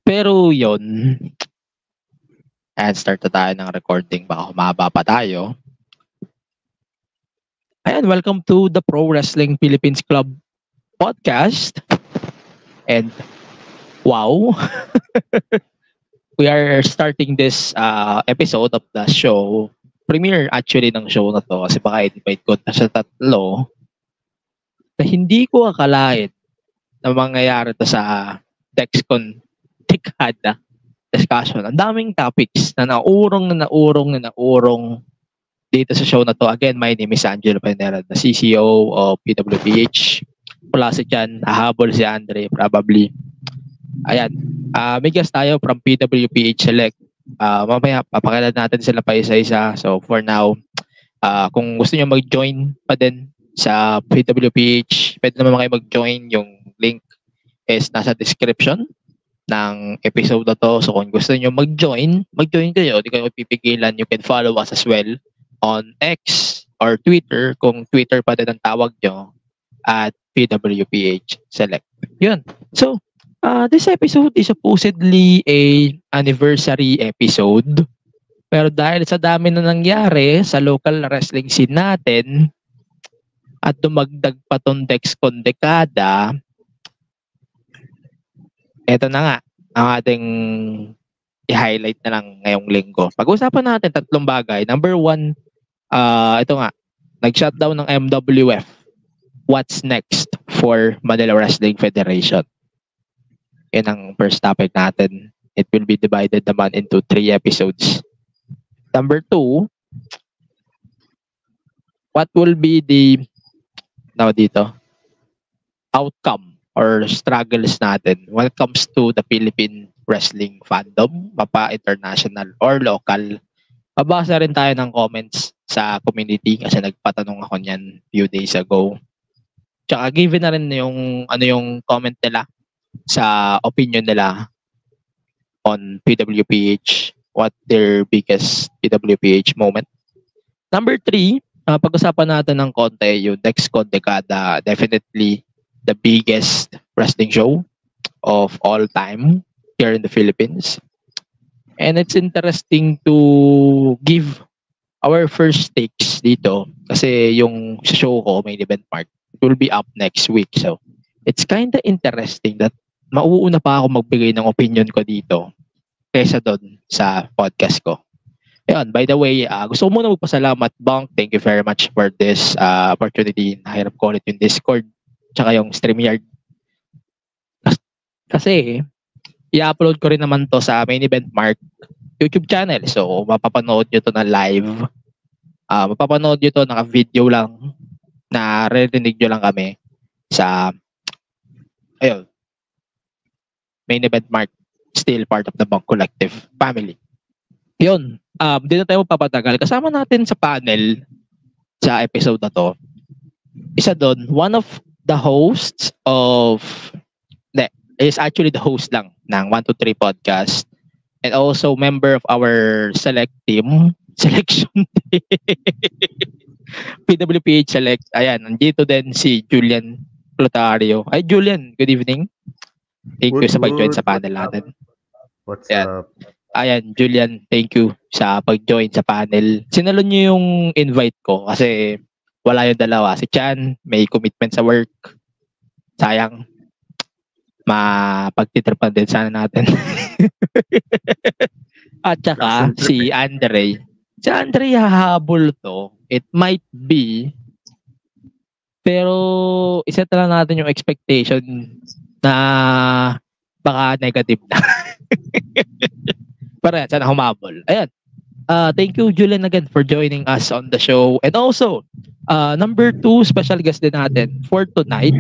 Pero yun, and start na tayo ng recording. Baka humaba pa tayo. Ayan, welcome to the Pro Wrestling Philippines Club podcast. And wow, we are starting this episode of the show. Premiere actually ng show na to kasi baka invite ko na sa tatlo na hindi ko akalain na mangyayari to sa Dexcon Tikada discussion. Ang daming topics na naurong dito sa show na to. Again, my name is Angelo Penera, the CCO of PWPH. Wala si Chan, hahabol si Andre probably. Ayan, may guest tayo from PWPH Select. Mamaya, papakilala natin sila pa isa-isa. So for now, kung gusto nyo mag-join pa din sa PWPH, pwede naman kayo mag-join. Yung link is nasa description ng episode na to. So kung gusto nyo mag-join kayo. Di kayo pipigilan. You can follow us as well on X or Twitter, kung Twitter pa din ang tawag nyo, at PWPH Select. Yun. So, this episode is supposedly a anniversary episode. Pero dahil sa dami na nangyari sa local wrestling scene natin at dumagdag pa tong Dexcon dekada, eto na nga ang ating i-highlight na lang ngayong linggo. Pag-usapan natin tatlong bagay. Number one, ito nga, nag-shutdown ng MWF. What's next for Manila Wrestling Federation? Yan ang first topic natin. It will be divided naman into 3 episodes. Number 2, what will be the outcome or struggles natin when it comes to the Philippine wrestling fandom, mapa international or local. Babasa rin tayo ng comments sa community kasi nagpatanong ako niyan few days ago. Tsaka given na rin yung comment nila sa opinion nila on PWPH, what their biggest PWPH moment. Number 3, pag-usapan natin ng konti yung Dexcon dekada, definitely the biggest wrestling show of all time here in the Philippines. And it's interesting to give our first takes dito kasi yung show ko, Main Event Mark, it will be up next week. So, it's kind of interesting that mauuna pa ako magbigay ng opinion ko dito kaysa doon sa podcast ko. Ayun, by the way, gusto ko muna magpasalamat, Bonk. Thank you very much for this opportunity. Nahirap ko ulit yung Discord tsaka yung StreamYard. Kasi, i-upload ko rin naman to sa Main Event Mark YouTube channel. So, mapapanood nyo to na live. Mapapanood nyo to naka-video lang na ririnig nyo lang kami sa Main Event Mark, still part of the Bonk Collective family. Yun. Hindi na tayo magpapatagal. Kasama natin sa panel sa episode na to. Isa doon, one of the hosts of is actually the host lang ng 123 podcast and also member of our selection team PWPH Select. Ayan, nandito din si Julian Clotario. Hi Julian, good evening. Thank you sa pag-join sa panel natin. What's Ayan. up? Ayan, Julian, thank you sa pag-join sa panel. Sinalon niyo yung invite ko kasi wala yung dalawa. Si Chan, may commitment sa work. Sayang. Mapagtitripan din sana natin. At saka, si Andre. Si Andre hahabol to. It might be. Pero, iset na lang natin yung expectation na baka negative na. Para sana humabol. Ayan. Thank you, Julian, again for joining us on the show. And also, number 2 special guest din natin for tonight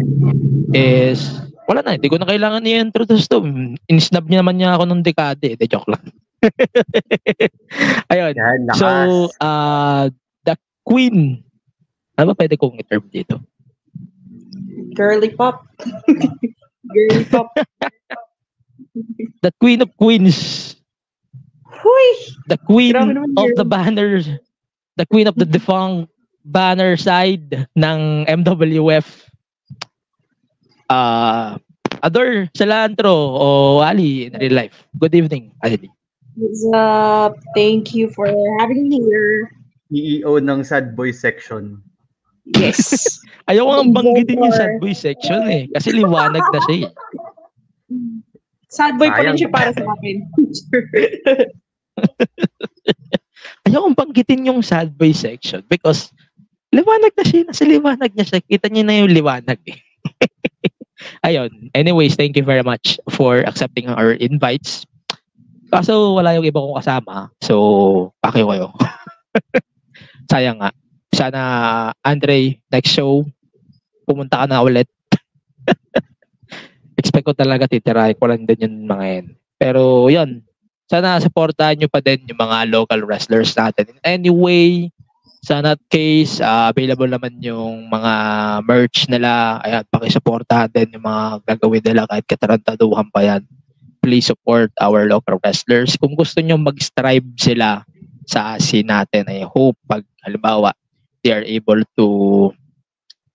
is, wala na, hindi ko na kailangan i-introduce to. In-snub niya naman niya ako nung dekade. De joke lang. Ayun. Yan, So, the queen. Ano ba pwede kong i-term dito? Girly pop. Girly pop. The queen of queens. Huy! The queen Grabe naman of yun. the banners. The queen of the defunct banner side ng MWF. Ador Salantro o Ali in real life. Good evening, Ali. What's up? Thank you for having me here. CEO ng Sad Boy section. Yes. Ayaw ko nga banggitin yung sad boy section eh. Kasi liwanag na siya eh. Sad boy pa rin Sayang. siya para sa akin. Ayaw kong banggitin yung sad boy section because liwanag na siya. Nasa liwanag niya siya. Kita niyo na yung liwanag eh. Ayun. Anyways, thank you very much for accepting our invites. Kaso wala yung iba kong kasama. So, pakiyo kayo. Sayang nga. Sana, Andre, next show, pumunta ka na ulit. Expect ko talaga titirahin ko lang din yung mga yan. Pero, yun. Sana supportahan nyo pa din yung mga local wrestlers natin. In any way, sa that case, available naman yung mga merch nila. Ayan, pakisuportahan din yung mga gagawin nila kahit katarantaduhan pa yan. Please support our local wrestlers. Kung gusto nyo mag-strive sila sa scene natin, I hope pag halimbawa, they are able to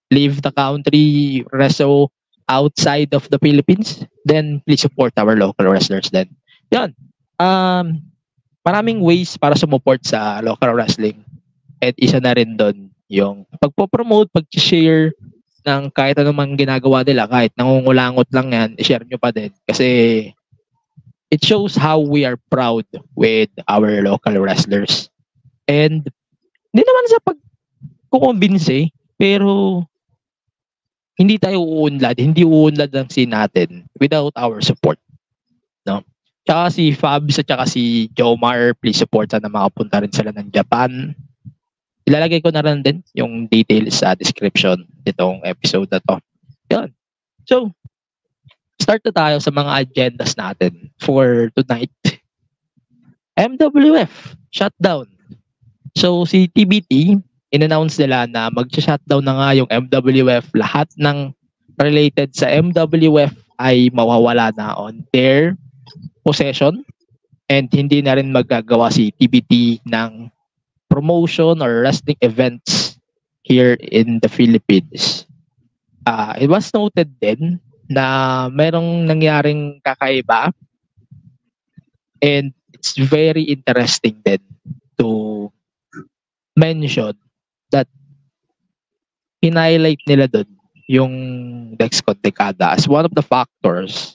leave the country, wrestle outside of the Philippines, then please support our local wrestlers then. Yan. Maraming ways para sumuport sa local wrestling. At isa na rin doon yung pagpo-promote, pag-share ng kahit anumang ginagawa nila, kahit nangungulangot lang yan, i-share nyo pa din. Kasi it shows how we are proud with our local wrestlers. And hindi naman sa pag-convince pero hindi tayo uunlad, hindi uunlad ang scene natin without our support. No? Tsaka si Fabs at tsaka si Jomar, please support sana makapunta rin sila ng Japan. Ilalagay ko na rin din yung details sa description nitong episode na to. Yun. So, start na tayo sa mga agendas natin for tonight. MWF, shutdown. So, si TBT, in-announce nila na mag-shutdown na nga yung MWF. Lahat ng related sa MWF ay mawawala na on their possession and hindi na rin magagawa si TBT ng promotion or wrestling events here in the Philippines. It was noted din na merong nangyaring kakaiba and it's very interesting din to mention that in-highlight nila doon yung Dexcon Dekada as one of the factors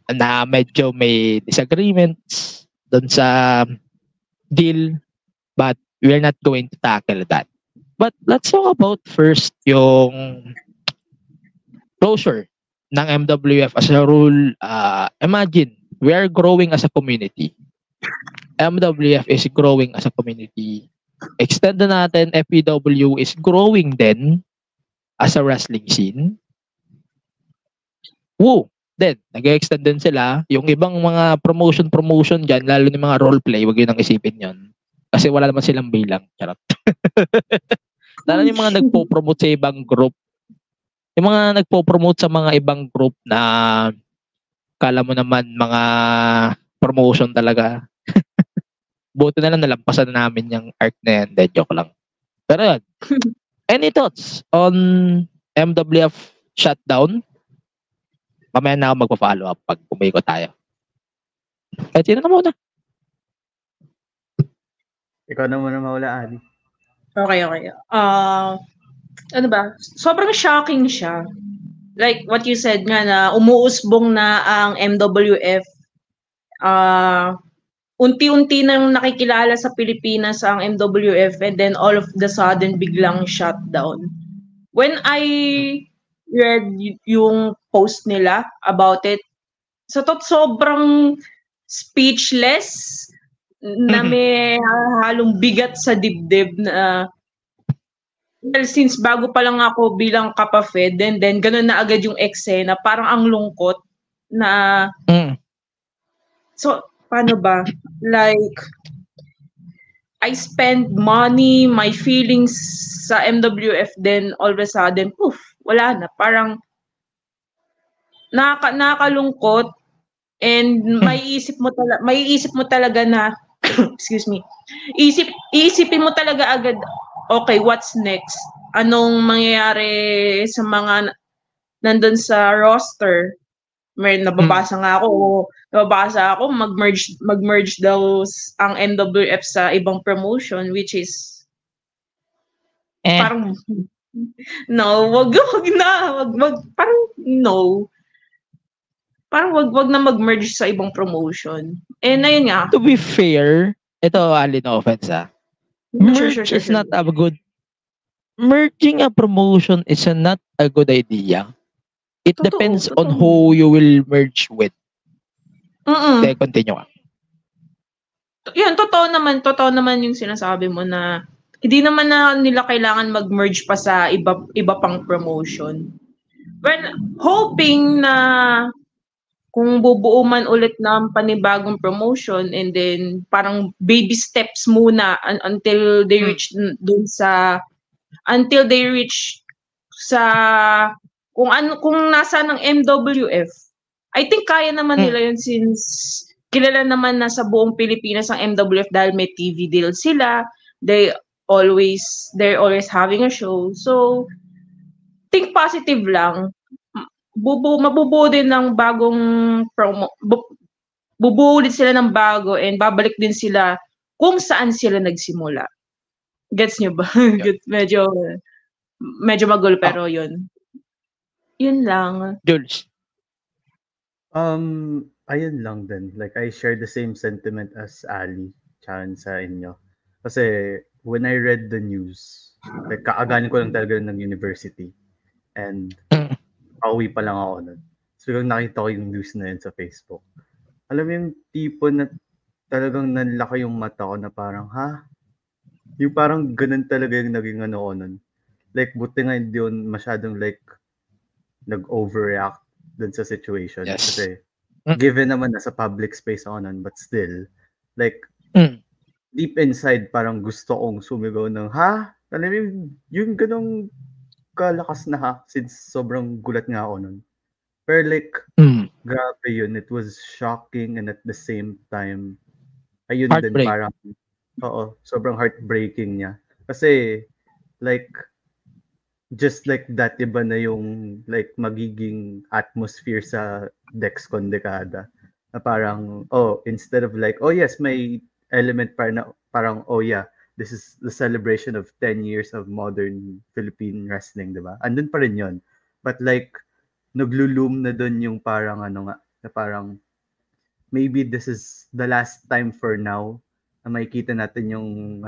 na medyo may disagreements doon sa deal, but we're not going to tackle that. But let's talk about first yung closure ng MWF as a rule. Imagine, we are growing as a community. MWF is growing as a community. Extend na natin, FPW is growing then as a wrestling scene. Woo! Then, nag-extend din sila. Yung ibang mga promotion dyan, lalo yung mga roleplay, wag yun ang isipin yun. Kasi wala naman silang bilang. Charot. Lalo yung mga nagpo-promote sa ibang group. Yung mga nagpo-promote sa mga ibang group na kala mo naman mga promotion talaga. Buti na lang nalampasan na namin yung arc na yan. Then, joke lang. Pero yun. Any thoughts on MWF shutdown? Mamaya na ako magpa-follow up pag umiko tayo. Kahit sino na muna. Ikaw na muna maula, Ali. Okay. Ano ba? Sobrang shocking siya. Like what you said nga na umuusbong na ang MWF. Unti-unti nang nakikilala sa Pilipinas ang MWF and then all of the sudden biglang shutdown. When I read yung post nila about it, sobrang speechless na may halong bigat sa dibdib na since bago pa lang ako bilang kapafed, then ganun na agad yung eksena, parang ang lungkot na so paano ba? Like, I spend money, my feelings sa MWF, then all of a sudden, poof, wala na. Parang nakakalungkot and maiisip mo talaga na, excuse me, iisipin mo talaga agad, okay, what's next? Anong mangyayari sa mga nandun sa roster. May nababasa ako mag-merge daw ang MWF sa ibang promotion, which is parang no, wag na, parang no. Parang wag na mag-merge sa ibang promotion. And ayun nga. To be fair, ito Ali, no offense merge is not a good merging a promotion is not a good idea. It depends on who you will merge with. Okay, continue ka. Yun, totoo naman yung sinasabi mo na hindi naman na nila kailangan mag-merge pa sa iba pang promotion. Well, hoping na kung bubuo man ulit ng panibagong promotion and then parang baby steps muna until they reach kung nasa ng MWF. I think kaya naman nila yun since kilala naman na sa buong Pilipinas ang MWF dahil may TV deal sila. They're always having a show. So think positive lang. Mabubuo din ng bagong bubuo ulit sila ng bago and babalik din sila kung saan sila nagsimula. Gets nyo ba? medyo magulo pero yun lang. Jules. Ayun lang din. Like, I share the same sentiment as Ali, Chan, sa inyo. Kasi, when I read the news, like, kaaganin ko lang talaga ng university. And, pauwi pa lang ako nun. So, nakita ko yung news na yun sa Facebook. Alam mo yung tipo na talagang nanlaki yung mata ko na parang, yung parang ganun talaga yung naging ano ko nun. Like, buti nga hindi yun masyadong like, nag-overreact dun sa situation. Yes. Kasi, given naman nasa public space ako nun, but still, like, deep inside, parang gusto kong sumigaw ng, alam mo yung ganong kalakas na since sobrang gulat nga ako nun. Pero like, grabe yun. It was shocking and at the same time, ayun din parang, sobrang heartbreaking niya. Kasi, like, just like that, iba na yung like magiging atmosphere sa DexCon dekada. Na parang, instead of like, yes, may element parang, this is the celebration of 10 years of modern Philippine wrestling, diba? Andun pa rin yun. But like, naglulume na dun yung parang na parang, maybe this is the last time for now na makikita natin yung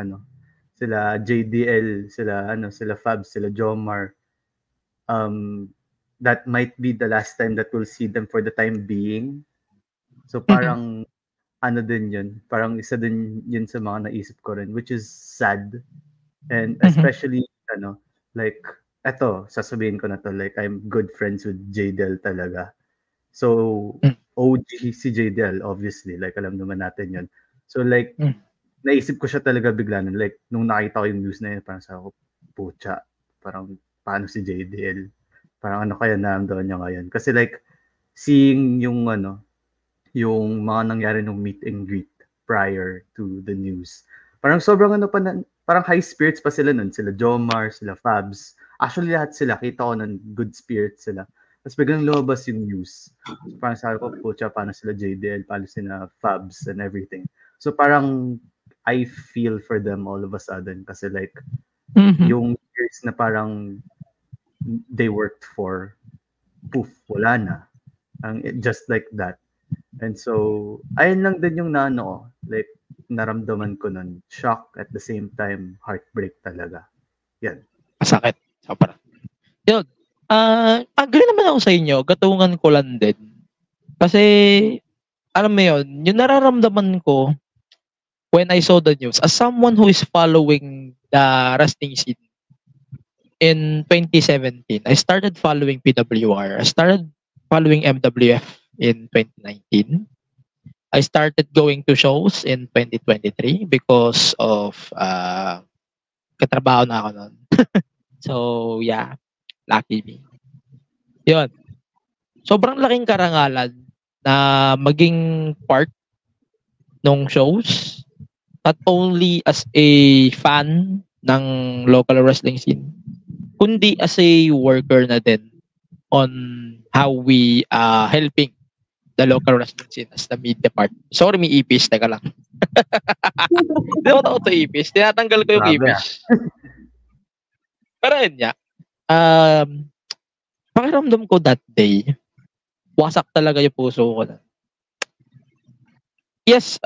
sila JDL, sila Fabs, sila Jomar. That might be the last time that we'll see them for the time being. So parang din yun. Parang isa din yun sa mga naisip ko rin, which is sad. And especially, like, eto, sasabihin ko na to, like, I'm good friends with JDL talaga. So, OG si JDL, obviously. Like, alam naman natin yun. So, like, naisip ko siya talaga bigla nun. Like, nung nakita ko yung news na yun, parang sa ako, pucha, parang, paano si JDL? Parang ano kaya naramdaman niya ngayon? Kasi like, seeing yung yung mga nangyari nung meet and greet prior to the news. Parang sobrang parang high spirits pa sila nun. Sila Jomar, sila Fabs. Actually, lahat sila. Kita ko nun, good spirits sila. Tapos biglang lumabas yung news. So, parang sabi ko, pucha, paano sila JDL, paano sila Fabs and everything. So parang, I feel for them all of a sudden. Kasi like, yung years na parang they worked for, poof, wala na. Just like that. And so, ayun lang din yung like, naramdaman ko nun. Shock at the same time, heartbreak talaga. Yan. Masakit. Sobrang. Yun. Agree naman ako sa inyo. Gatungan ko lang din. Kasi, alam mo yun, yung nararamdaman ko when I saw the news, as someone who is following the wrestling scene in 2017, I started following PWR. I started following MWF in 2019. I started going to shows in 2023 because of katrabaho na ako nun. So, yeah. Lucky me. Yun. Sobrang laking karangalan na maging part ng shows. Not only as a fan ng local wrestling scene, kundi as a worker na din on how we helping the local wrestling scene as the media part. Sorry, may ipis. Teka lang. Hindi ako takot sa ipis. Tinatanggal ko yung Grabe, ipis. Pero yun nga. Pakiramdam ko that day, wasak talaga yung puso ko na. Yes,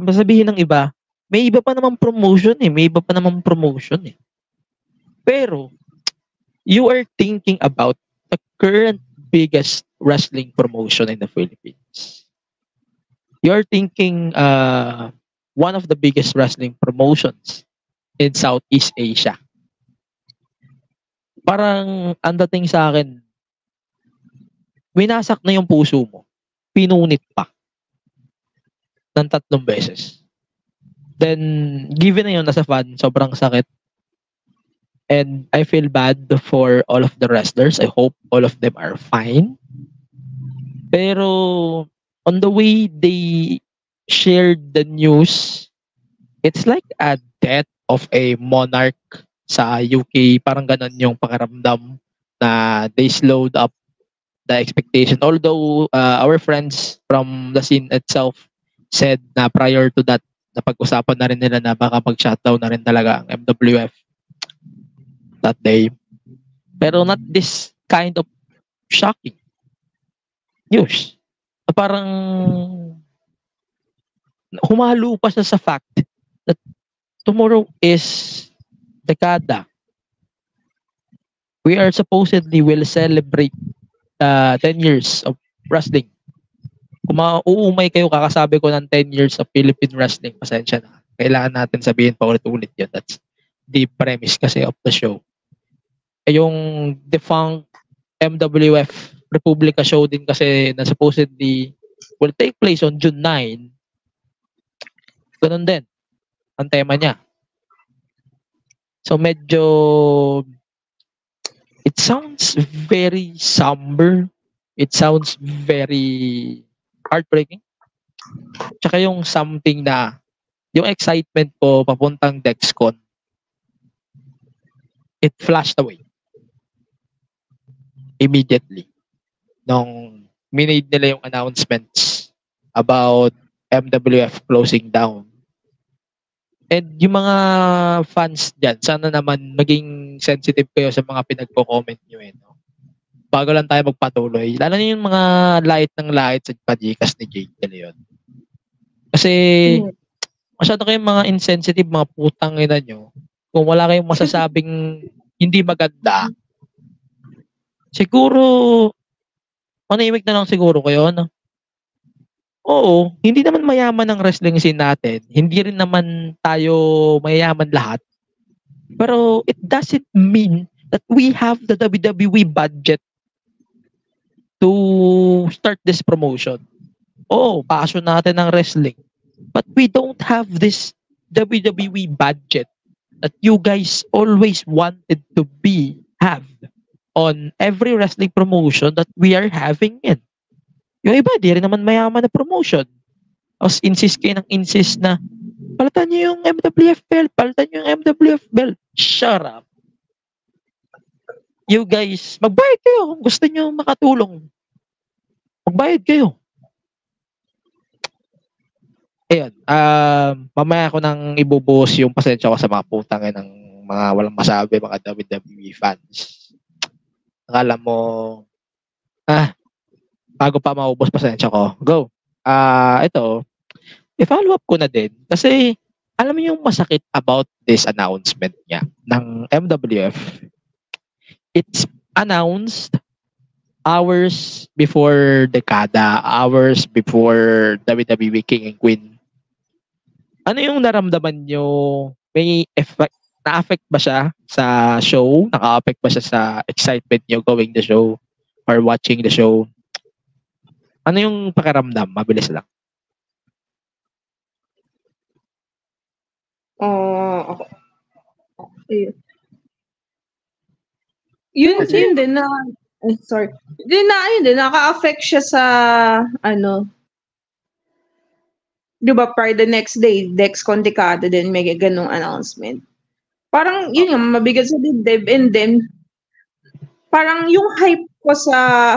masabihin ng iba, may iba pa namang promotion eh. May iba pa namang promotion eh. Pero, you are thinking about the current biggest wrestling promotion in the Philippines. You are thinking one of the biggest wrestling promotions in Southeast Asia. Parang ang dating sa akin, winasak na yung puso mo. Pinunit pa. Ng 3 beses. Then, given na yun as a fan, sobrang sakit. And I feel bad for all of the wrestlers. I hope all of them are fine. Pero, on the way they shared the news, it's like a death of a monarch sa UK. Parang ganon yung pakiramdam na they slowed up the expectation. Although, our friends from the scene itself said na prior to that, napag-usapan na rin nila na baka mag-shutdown na rin talaga ang MWF that day. Pero not this kind of shocking news. Parang humalo pa siya sa fact that tomorrow is dekada. We are supposedly will celebrate 10 years of wrestling. Kung mauumay kayo, kakasabi ko ng 10 years of Philippine wrestling, pasensya na. Kailangan natin sabihin pa ulit-ulit yun. That's the premise kasi of the show. Yung defunct MWF Republica show din kasi na supposedly will take place on June 9. Ganun din ang tema niya. So medyo it sounds very somber. It sounds very heartbreaking. Tsaka yung something na yung excitement ko papuntang Dexcon, it flashed away immediately nung minade nila yung announcements about MWF closing down. And yung mga fans dyan, sana naman maging sensitive kayo sa mga pinagko-comment nyo eh. No? Bago lang tayo magpatuloy. Lalo na yung mga light ng light sa padikas ni Jake de Leon. Kasi masyado kayong mga insensitive, mga putang ina nyo. Kung wala kayong masasabing hindi maganda, siguro manahimik na lang siguro kayo, no? Oo, hindi naman mayaman ang wrestling scene natin. Hindi rin naman tayo mayaman lahat. Pero it doesn't mean that we have the WWE budget to start this promotion. Oo, passion natin ang wrestling. But we don't have this WWE budget that you guys always wanted to have on every wrestling promotion that we are having in. Yung iba, di rin naman mayaman na promotion. Tapos insist kayo ng insist na palitan nyo yung MWF belt, palitan nyo yung MWF belt. Shut up. You guys, magbayad kayo kung gusto nyo makatulong. Magbayad kayo. Ayun, mamaya ko nang ibubuhos yung pasensya ko sa mga putang ng mga walang masabi, mga WWE fans. Akala mo, bago pa maubos pasensya ko. Go. Ito, i-follow up ko na din. Kasi, alam mo yung masakit about this announcement niya ng MWF. It's announced hours before dekada, hours before WWE King and Queen. Ano yung naramdaman nyo? May effect, na-affect ba siya sa show? Naka-affect ba siya sa excitement nyo going the show or watching the show? Ano yung pakiramdam? Mabilis lang. Okay. Yun din na sorry. Yun din naka-affect siya sa ano. 'Di ba para the next day, Dexcon dekada din may ganung announcement. Parang yun yung mabigat sa dibdib and then parang yung hype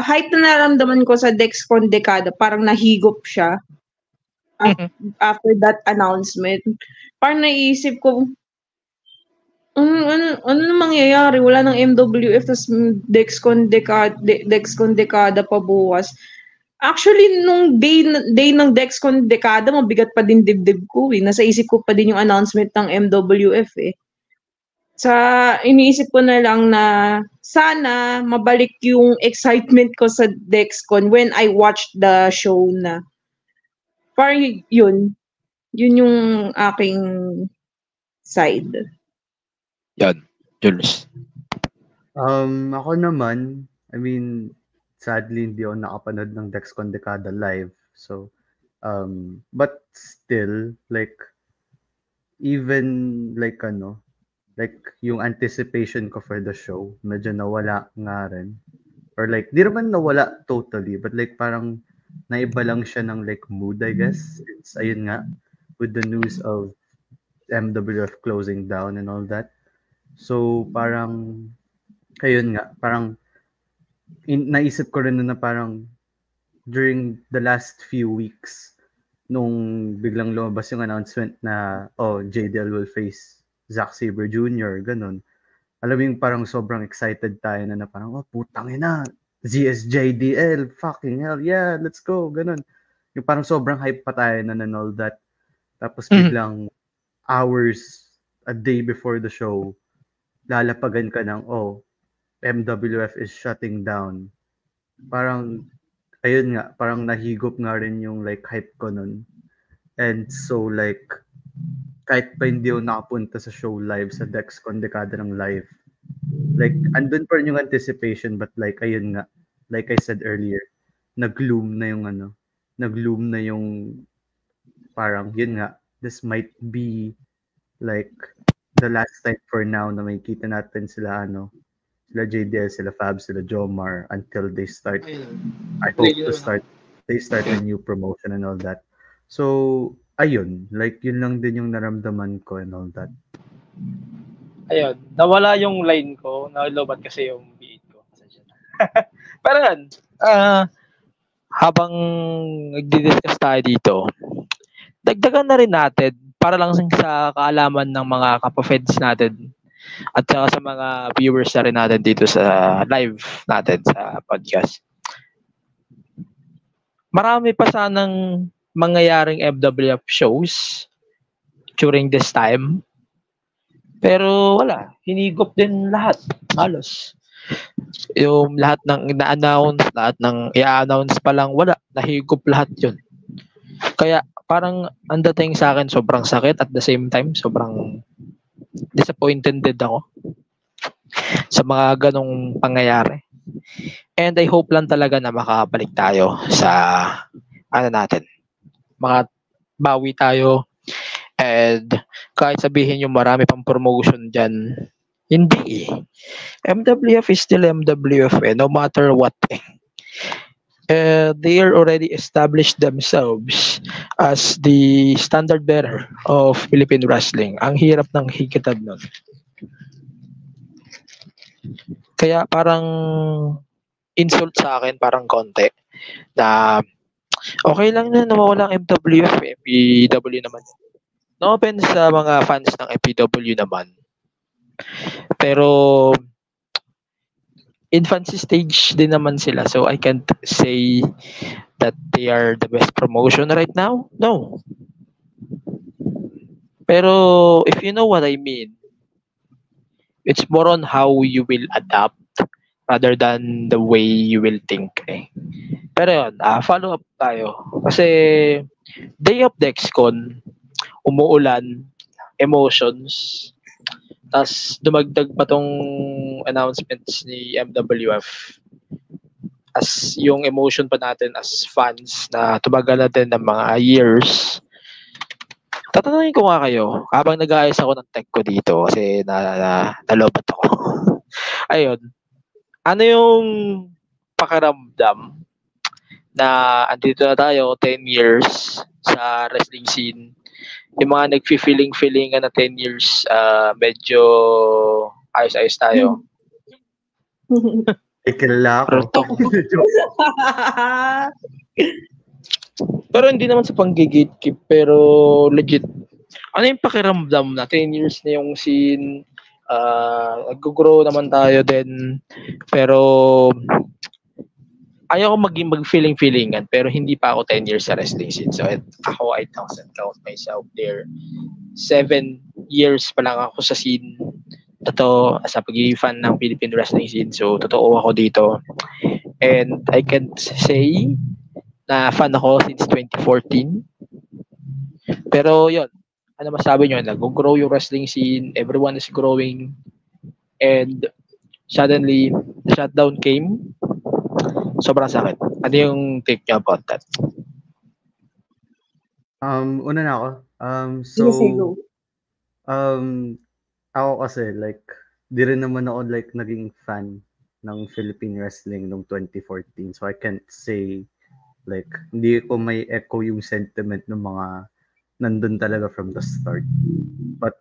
hype na naramdaman ko sa Dexcon Dekada, parang nahigop siya after that announcement. Parang naisip ko, ano na mangyayari? Wala nang MWF, tas Dexcon Dekada pa bukas. Actually, nung day ng Dexcon Dekada, mabigat pa din dibdib ko eh. Nasa isip ko pa din yung announcement ng MWF eh. Iniisip ko na lang na sana mabalik yung excitement ko sa Dexcon when I watched the show na. Parang yun yung aking side. Yan, Jules. Ako naman, I mean, sadly hindi ako nakapanood ng Dexcon Dekada live. So, but still, like, even like yung anticipation ko for the show, medyo nawala nga rin. Or like, di naman nawala totally, but like parang naiba lang siya ng like mood, I guess. It's, ayun nga, with the news of MWF closing down and all that. So, parang, ayun nga, parang, naisip ko rin na parang, during the last few weeks, nung biglang lumabas yung announcement na, JDL will face Zack Sabre Jr., ganun. Alam mo yung parang sobrang excited tayo na parang, putang ina, ZSJDL, fucking hell, yeah, let's go, ganun. Yung parang sobrang hype pa tayo na and all that. Tapos biglang hours, a day before the show, lalapagan ka ng, MWF is shutting down. Parang, ayun nga, parang nahigop nga rin yung like hype ko nun. And so like, kahit pa hindi ako nakapunta sa show live sa Dexcon Dekada ng live, like, andun pa rin yung anticipation, but like, ayun nga, like I said earlier, nag-loom na yung parang, yun nga, this might be like the last time for now na makikita natin sila sila JDL, sila Fab, sila Jomar until they start, I hope they start a new promotion and all that. So, ayun, like yun lang din yung naramdaman ko and all that. Ayun, nawala yung line ko, nalobat kasi yung beat ko. Pero yan, habang nagdi-discuss tayo dito, dagdagan na rin natin para lang sa kaalaman ng mga kapafeds natin at saka sa mga viewers na rin natin dito sa live natin sa podcast. Marami pa sanang mangyayaring MWF shows during this time. Pero wala, hinigop din lahat, halos. Yung lahat ng ina-announce, lahat ng i-announce pa lang, wala, nahigop lahat yun. Kaya parang ang dating sa akin sobrang sakit, at the same time sobrang disappointed din ako sa mga ganong pangyayari. And I hope lang talaga na makabalik tayo sa natin. Makabawi tayo, and kahit sabihin yung marami pang promotion dyan, hindi. MWF is still MWF no matter what. They are already established themselves as the standard bearer of Philippine wrestling. Ang hirap ng higitad nun. Kaya parang insult sa akin, parang konti, na okay lang na nawawala ang MWF, FPW naman. No offense sa mga fans ng FPW naman. Pero infancy stage din naman sila, so I can't say that they are the best promotion right now. No. Pero if you know what I mean, it's more on how you will adapt rather than the way you will think. Pero yun, follow up tayo. Kasi day of Dexcon, umuulan, emotions, tas dumagdag pa tong announcements ni MWF as yung emotion pa natin as fans na tumagal natin ng mga years. Tatanungin ko nga kayo, habang nag-aayos ako ng tech ko dito kasi nalobat ako. Ayun, ano yung pakiramdam na andito na tayo 10 years sa wrestling scene? Yung mga nag-feeling na 10 years, medyo ayos-ayos tayo. Ikila ako. Pero hindi naman sa pang-gatekeep, pero legit. Ano yung pakiramdam na 10 years na yung scene, nag-grow naman tayo din, pero ayaw ko mag-feelingan, pero hindi pa ako 10 years sa wrestling scene. So, ako, I thousand count myself there. 7 years pa lang ako sa scene. Totoo, sa pag-fan ng Philippine wrestling scene. So, totoo ako dito. And I can say na fan ako since 2014. Pero, yun. Ano masabi nyo? Nag-grow yung wrestling scene. Everyone is growing. And suddenly, the shutdown came. Sobrang sakit. Ano yung take nyo about that? Una na ako. Ako kasi like di rin naman ako like naging fan ng Philippine wrestling noong 2014. So I can't say like hindi ko may echo yung sentiment ng mga nandun talaga from the start. But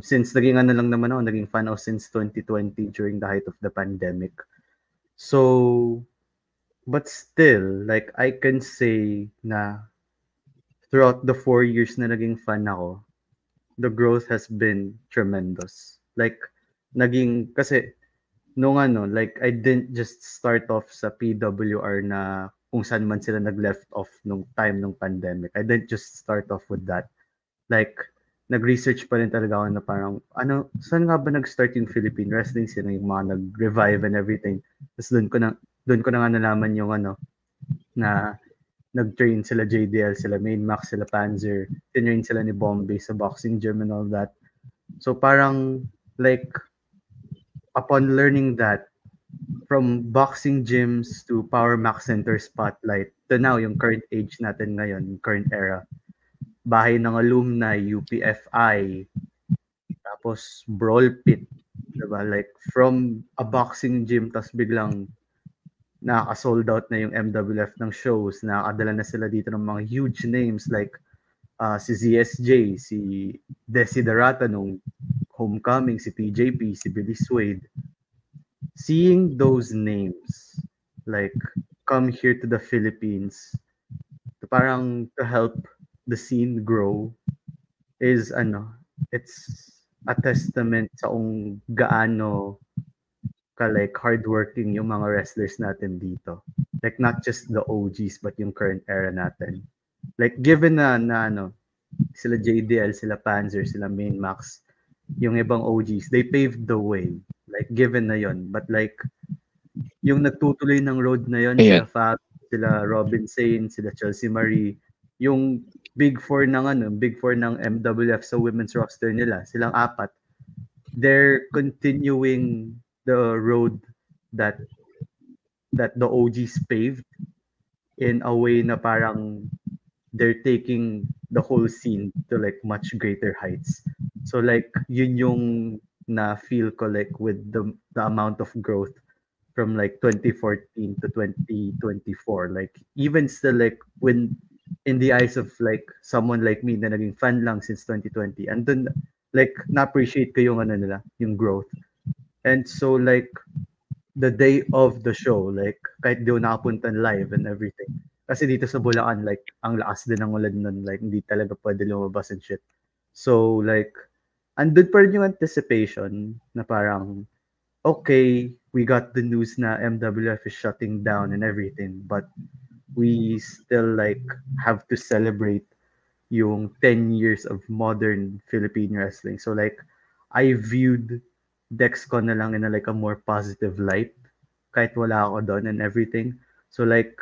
since naging naging fan ako since 2020 during the height of the pandemic. So but still, like, I can say na throughout the 4 years na naging fan ako, the growth has been tremendous. Like, kasi, like, I didn't just start off sa PWR na kung saan man sila nag-left off nung time ng pandemic. I didn't just start off with that. Like, nag-research pa rin talaga ako na parang, saan nga ba nag-start yung Philippine wrestling? Sino yung mga nag-revive and everything? Tapos doon ko na nga nalaman yung na nag-train sila JDL, sila Main Max, sila Panzer, tinrain sila ni Bombay sa boxing gym and all that. So parang like upon learning that from boxing gyms to Power Max Center Spotlight to now yung current age natin ngayon, yung current era, Bahay ng Alumni, UPFI, tapos Brawl Pit, diba? Like from a boxing gym tas biglang nakaka-sold out na yung MWF ng shows, nakakadala na sila dito ng mga huge names like si ZSJ, si Desiderata nung Homecoming, si TJP, si Billy Swade. Seeing those names like come here to the Philippines to parang to help the scene grow is it's a testament sa kung gaano like hardworking yung mga wrestlers natin dito. Like not just the OGs but yung current era natin. Like given na sila JDL, sila Panzer, sila Main Max, yung ibang OGs, they paved the way. Like given na yon. But like yung nagtutuloy ng road na yon, sila Fab, sila Robin Sane, sila Chelsea Marie, yung Big Four ng MWF sa women's roster nila, silang apat. They're continuing the road that the OGs paved in a way na parang they're taking the whole scene to like much greater heights. So like yun yung na feel ko like with the amount of growth from like 2014 to 2024. Like even still like when in the eyes of like someone like me na naging fan lang since 2020, and then like na-appreciate ko yung yung growth. And so like the day of the show, like kahit di ko nakapunta live and everything. Kasi dito sa Bulacan, like ang lakas din ng ulan nun, like hindi talaga pwede lumabas and shit. So like, andun pa rin yung anticipation na parang, okay, we got the news na MWF is shutting down and everything, but we still like have to celebrate yung 10 years of modern Philippine wrestling. So like, I viewed Dexcon na lang in like a more positive light kahit wala ako doon and everything. So like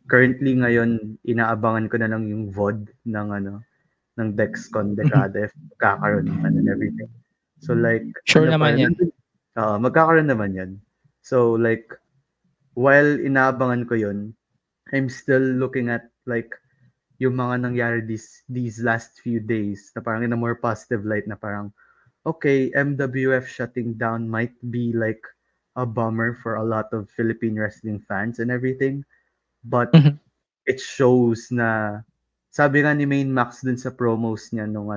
currently ngayon inaabangan ko na lang yung VOD ng Dexcon Decade if magkakaroon naman and everything. So like sure naman yan. Magkakaroon naman yan. So like while inaabangan ko yun, I'm still looking at like yung mga nangyari these last few days na parang in a more positive light na parang okay, MWF shutting down might be like a bummer for a lot of Philippine wrestling fans and everything. But it shows na, sabi nga ni Main Max dun sa promos niya nung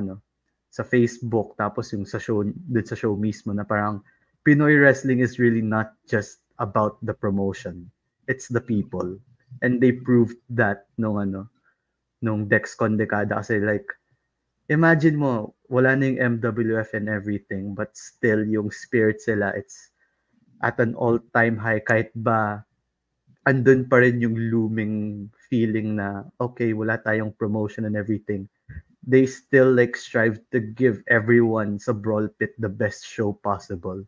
sa Facebook, tapos yung dun sa show mismo na parang Pinoy wrestling is really not just about the promotion. It's the people. And they proved that nung Dexcon Dekada kasi like, imagine mo, wala na yung MWF and everything, but still yung spirit sila, it's at an all-time high kahit ba andun pa rin yung looming feeling na okay, wala tayong promotion and everything. They still like strive to give everyone sa Brawl Pit the best show possible.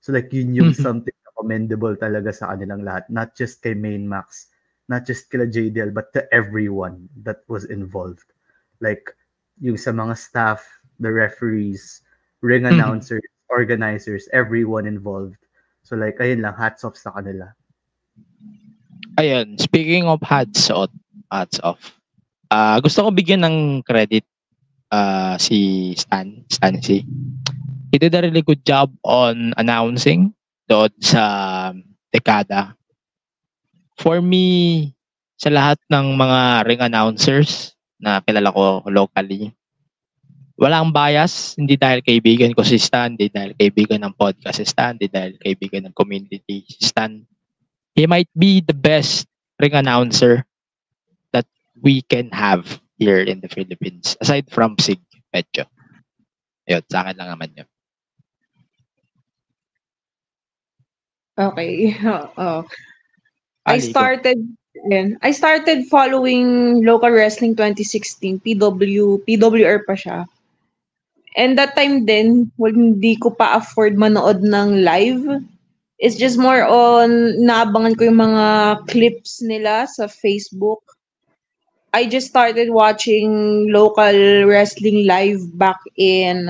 So like yun yung something commendable talaga sa kanilang lahat. Not just kay Main Max, not just kila JDL, but to everyone that was involved. Like yung sa mga staff, the referees, ring announcers, organizers, everyone involved. So like ayun lang, hats off sa kanila. Ayun, speaking of hats off. Gusto ko bigyan ng credit si Stancy. He did a really good job on announcing doon sa dekada. For me, sa lahat ng mga ring announcers na kilala ko locally, walang bias, hindi dahil kaibigan ko si Stan, hindi dahil kaibigan ng podcast si Stan, hindi dahil kaibigan ng community si Stan. He might be the best ring announcer that we can have here in the Philippines, aside from Sig Medyo. Yun, sa akin lang naman yun. Okay. I started following local wrestling 2016, PWR pa siya. And that time din, hindi ko pa afford manood ng live. It's just more on, naabangan ko yung mga clips nila sa Facebook. I just started watching local wrestling live back in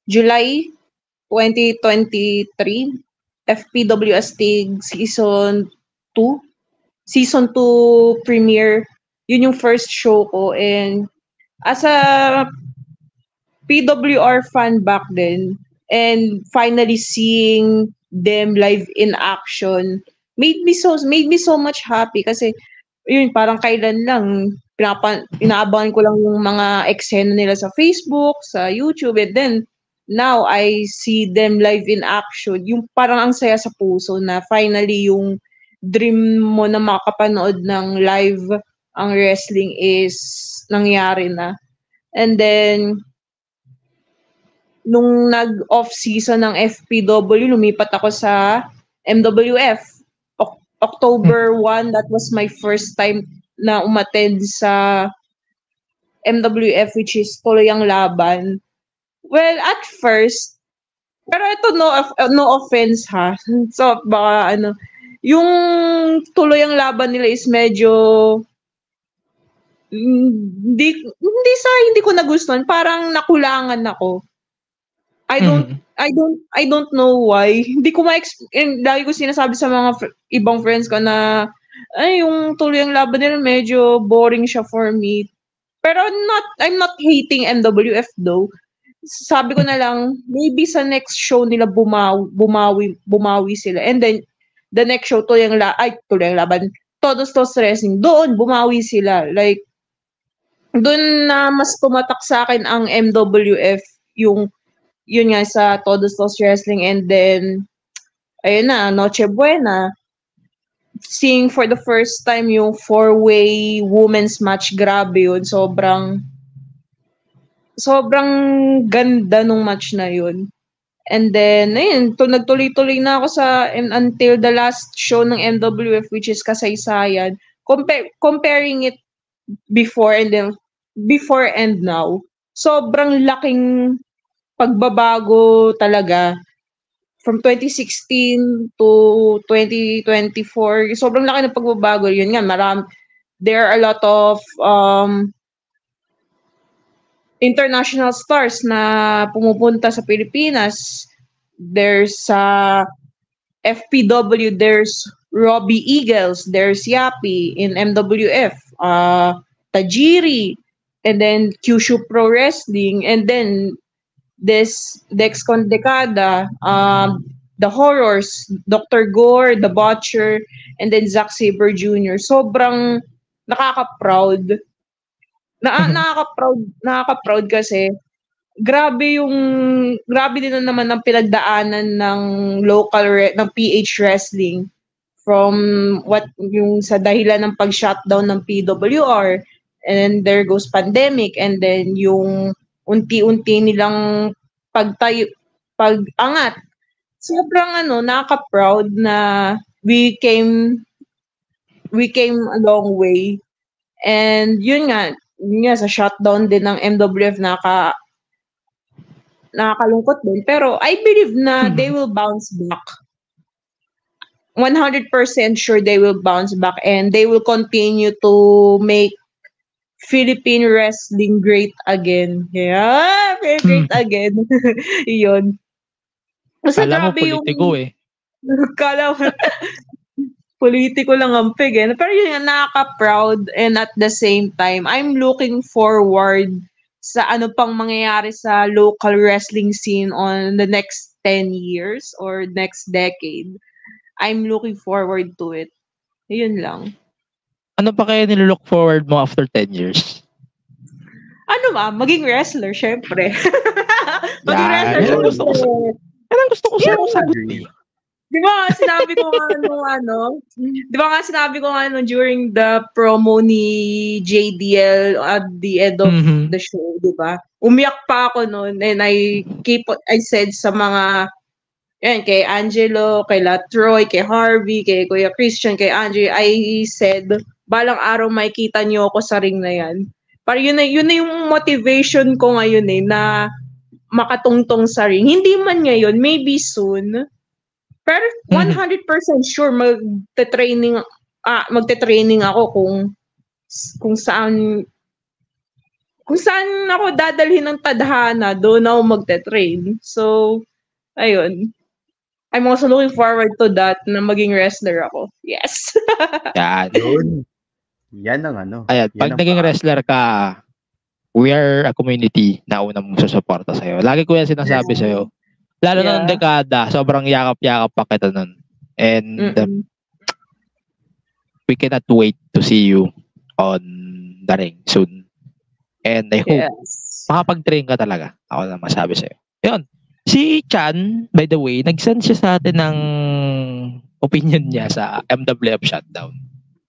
July 2023. FPW Astig Season 2. Season 2 premiere. Yun yung first show ko. And as a PWR fan back then, and finally seeing them live in action made me so much happy kasi yun parang kailan lang inaabangan ko lang yung mga eksena nila sa Facebook, sa YouTube, and then now I see them live in action. Yung parang ang saya sa puso na finally yung dream mo na makapanood ng live ang wrestling is nangyari na. And then nung nag-off season ng FPW, lumipat ako sa MWF. October 1, that was my first time na umattend sa MWF, which is Tuloy Ang Laban. Well, at first, pero ito no offense ha. So baka yung Tuloy Ang Laban nila is medyo hindi ko nagustuhan, parang nakulangan ako. I don't know why. Hindi ko lagi ko sinasabi sa mga ibang friends ko na yung Tuloy Ang Laban nila medyo boring siya for me. Pero I'm not hating MWF though. Sabi ko na lang, maybe sa next show nila bumawi sila. And then the next show Tuloy Ang Laban, Todos Wrestling, doon bumawi sila. Like doon na mas tumatak sa akin ang MWF, yun nga sa Todos Wrestling, and then ayun na, Noche Buena. Seeing for the first time yung 4-way women's match, grabe yun. Sobrang ganda nung match na yun. And then, ayun, nagtuloy-tuloy na ako until the last show ng MWF, which is Kasaysayan. Comparing it before and now, sobrang laking pagbabago talaga. From 2016 to 2024, sobrang laki ng pagbabago. Yun nga, there are a lot of international stars na pumupunta sa Pilipinas. There's FPW, there's Robbie Eagles, there's Yapi in MWF, Tajiri, and then Kyushu Pro Wrestling, and then this Dexcon Dekada, the Horrors, Dr. Gore, The Butcher, and then Zack Sabre Jr. Sobrang nakaka-proud. Nakaka-proud kasi grabe din naman ang pinagdaanan ng ng PH Wrestling from yung sa dahilan ng pag-shutdown ng PWR, and then there goes pandemic, and then yung unti-unti nilang pag-angat. Sobrang nakaka-proud na we came a long way. And yun nga sa shutdown din ng MWF nakakalungkot din, pero I believe na they will bounce back. 100% sure they will bounce back, and they will continue to make Philippine wrestling great again. Yeah, very great again. Yun. Kasi Alam mo, grabe politiko Kala mo, politiko lang ang pig eh. Pero yun nga, nakaka-proud, and at the same time, I'm looking forward sa ano pang mangyayari sa local wrestling scene on the next 10 years or next decade. I'm looking forward to it. Yun lang. Ano pa kaya nilook forward mo after 10 years? Maging wrestler, syempre. Maging Yan. wrestler, Yan ang gusto ko Anong gusto ko sa'yo sagot eh. Di ba sinabi ko nga during the promo ni JDL at the end of the show, di ba? Umiyak pa ako noon, and I said sa mga kay Angelo, kay Latroy, kay Harvey, kay Kuya Christian, kay Andre, I said, balang araw makikita niyo ako sa ring na yan. Para yun na yung motivation ko ngayon na makatungtong sa ring. Hindi man ngayon, maybe soon. Pero 100% sure magte-training ako kung saan ako dadalhin ng tadhana, doon ako magte-train. So, ayun. I'm also looking forward to that na maging wrestler ako. Yes. Yan. Yan ang Ayan, pag naging wrestler ka, we are a community na una mong susuporta sa'yo. Lagi ko yan sinasabi sa'yo. Lalo na ng dekada, sobrang yakap-yakap pa kita nun. And we cannot wait to see you on the ring soon. And I hope makapag-train ka talaga. Ako na masabi sa'yo. Yun. Si Chan, by the way, nag-send siya sa atin ng opinion niya sa MWF shutdown.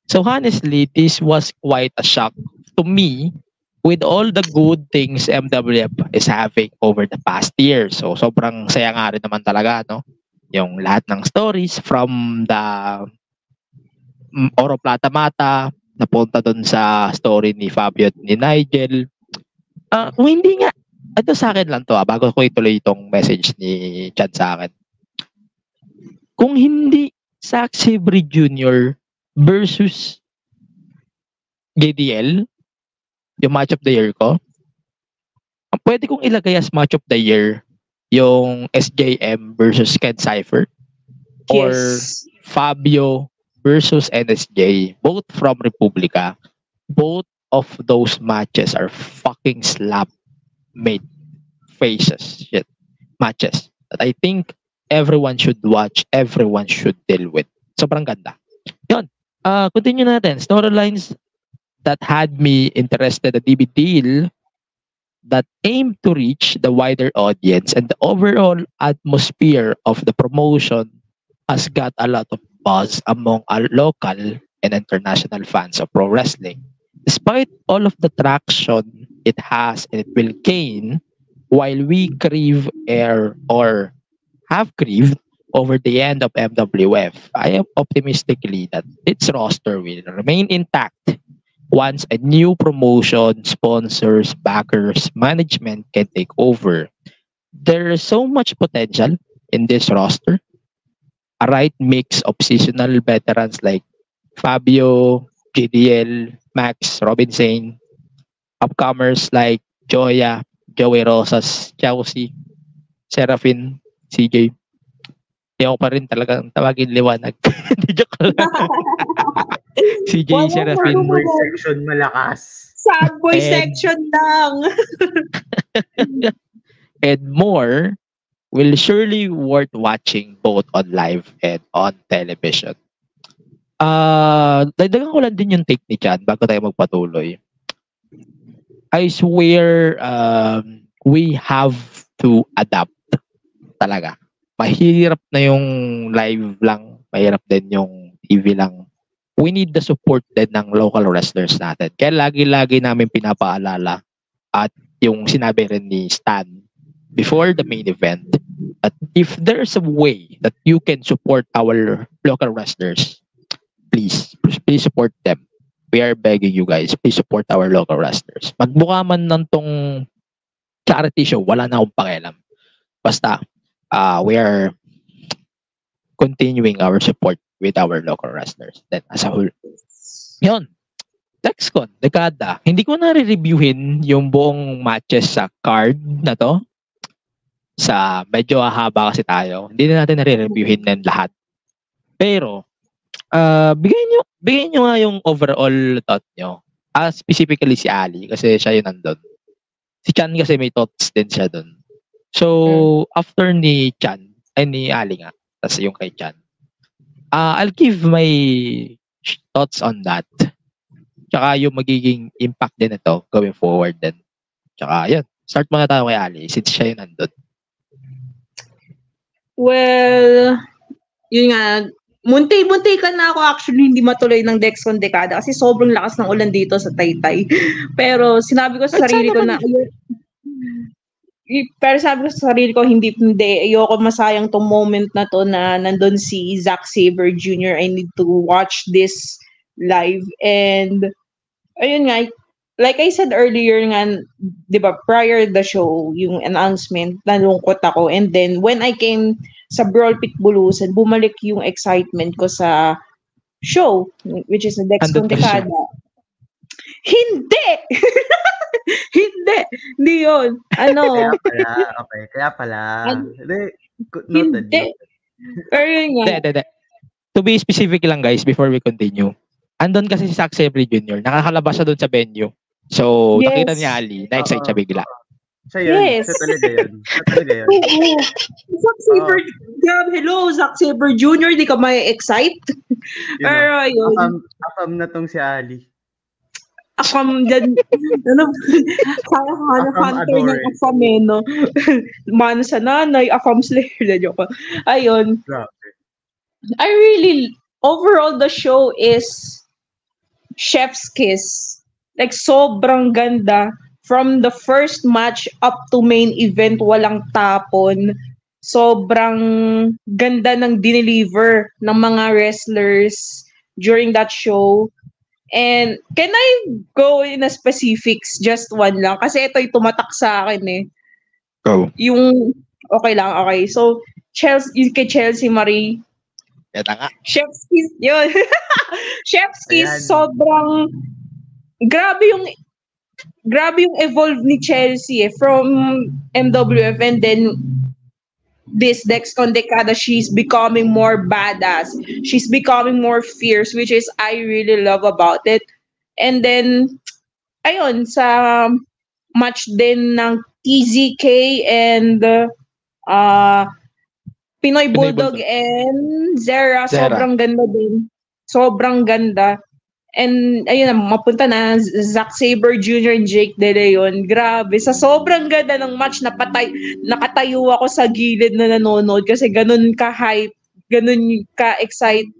So honestly, this was quite a shock to me with all the good things MWF is having over the past year. So sobrang saya nga rin naman talaga, no? Yung lahat ng stories from the Oro Plata Mata, napunta dun sa story ni Fabio at ni Nigel. Kung hindi nga, ito sa akin lang to bago ko ituloy itong message ni Chad sa akin. Kung hindi Zack Sabre Jr. versus JDL, yung match of the year ko, pwede kong ilagay as match of the year yung SJM versus Ken Cypher or Fabio versus NSJ, both from Republica. Both of those matches are fucking slap made matches that I think everyone should watch, everyone should deal with. Sobrang ganda. Yun. Continue natin. Storylines that had me interested at DB deal that aimed to reach the wider audience, and the overall atmosphere of the promotion has got a lot of buzz among our local and international fans of pro wrestling. Despite all of the traction it has and it will gain, while we grieve or have grieved over the end of MWF, I am optimistically that its roster will remain intact once a new promotion, sponsors, backers, management can take over. There is so much potential in this roster. A right mix of seasonal veterans like Fabio, JDL, Max, Robin Zane, upcomers like Joya, Joey Rosas, Chelsea, Serafin, CJ. Hindi ako pa rin talagang tawagin liwanag. Hindi joke lang. CJ, Serafin. Sad boy section malakas. Sad boy section lang. And more will surely worth watching both on live and on television. Dagdagan ko lang din yung take ni Chan bago tayo magpatuloy. I swear, we have to adapt talaga. Mahirap na yung live lang, mahirap din yung TV lang. We need the support din ng local wrestlers natin. Kaya lagi-lagi namin pinapaalala at yung sinabi rin ni Stan before the main event that if there's a way that you can support our local wrestlers, please support them. We are begging you guys, please support our local wrestlers. Magbuka man ng tong charity show, wala na akong pakialam. Basta, we are continuing our support with our local wrestlers. Then, as a whole. Yun. TexCon, dekada. Hindi ko na re-reviewin yung buong matches sa card na to. Medyo haba kasi tayo. Hindi na natin na-reviewin ng lahat. Pero, bigyan nyo nga yung overall thought nyo. Specifically si Ali, kasi siya yung nandun. Si Chan kasi may thoughts din siya dun. So, after ni Chan, ni Ali nga, tas yung kay Chan, I'll give my thoughts on that. Tsaka yung magiging impact din ito going forward din. Tsaka yun, start muna tayo kay Ali since siya yung nandun. Well, yun nga, munti ka na ako actually hindi matuloy ng Dexcon dekada kasi sobrang lakas ng ulan dito sa Taytay. Pero sinabi ko sa sarili ko na hindi, ayoko masayang tong moment na to na nandun si Zack Sabre Jr. I need to watch this live. And ayun nga, like I said earlier nga, di ba, prior the show, yung announcement, nalungkot ako. And then when I came sa Brawl Pit Bulusan, bumalik yung excitement ko sa show, which is the Dexcon dekada. Hindi! Hindi yun. Kaya pala. Hindi. Pero yun nga. To be specific lang guys, before we continue, andun kasi si Zack Sabre Jr. Nakakalabas siya doon sa venue. So, yes. Nakita niya Ali, na-excite siya bigla. Siya yun. Yes. Siya talaga yun. Zack Sabre, hello, Zack Sabre Jr., di ka may excite? Pero yun. Afam na tong si Ali. Afam dyan, hunter ng afam no? Man sa nanay, afam slayer, joke. Ayun. I really, overall the show is chef's kiss. Like, sobrang ganda. From the first match up to main event, walang tapon. Sobrang ganda ng dineliver ng mga wrestlers during that show. And can I go in a specifics? Just one lang. Kasi ito'y tumatak sa akin eh. Go. Yung, okay lang, okay. So, Chelsea, kay Chelsea Marie. Ito nga. Chef's kiss, yun. Chef's kiss, sobrang, grabe yung evolve ni Chelsea from MWF, and then this Dexcon dekada, she's becoming more badass. She's becoming more fierce, which is I really love about it. And then, ayun, sa match din ng TZK and Pinoy Bulldog and Zera, sobrang ganda din. Sobrang ganda. And ayun, mapunta na Zack Sabre Jr. and Jake De Leon. Grabe, sa sobrang ganda ng match, nakatayo ako sa gilid na nanonood kasi ganun ka-hype, ganun ka-excited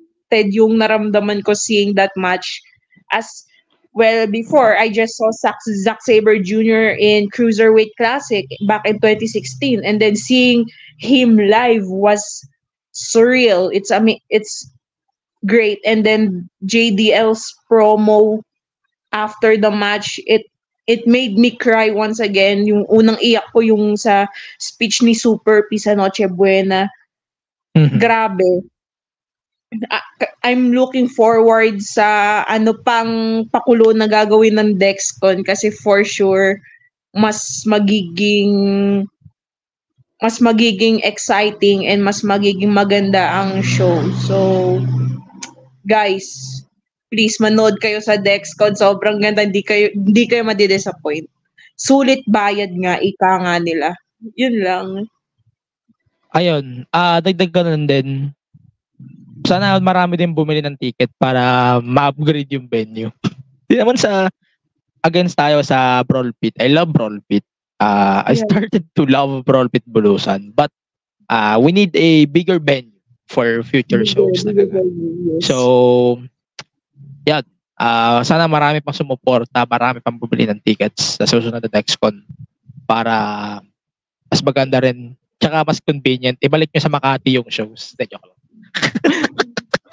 yung naramdaman ko seeing that match. As well, before, I just saw Zack Sabre Jr. in Cruiserweight Classic back in 2016, and then seeing him live was surreal. It's great. And then JDL's promo after the match, it made me cry once again. Yung unang iyak ko yung sa speech ni Super P sa Noche Buena. Mm-hmm. Grabe. I'm looking forward sa ano pang pakulo na gagawin ng Dexcon kasi for sure mas magiging exciting and mas magiging maganda ang show. So guys, please manood kayo sa Dexcon. Sobrang ganda, hindi kayo madi-disappoint. Sulit bayad nga, ika nga nila. Yun lang. Ayun, dagdag ka nun din. Sana marami din bumili ng ticket para ma-upgrade yung venue. Di naman against tayo sa Brawl Pit. I love Brawl Pit. I started to love Brawl Pit Bulusan, but we need a bigger venue for future shows talaga. So, yan. Sana marami pang sumuporta, marami pang bumili ng tickets sa susunod na DexCon para mas maganda rin, tsaka mas convenient. Ibalik nyo sa Makati yung shows. Joke lang.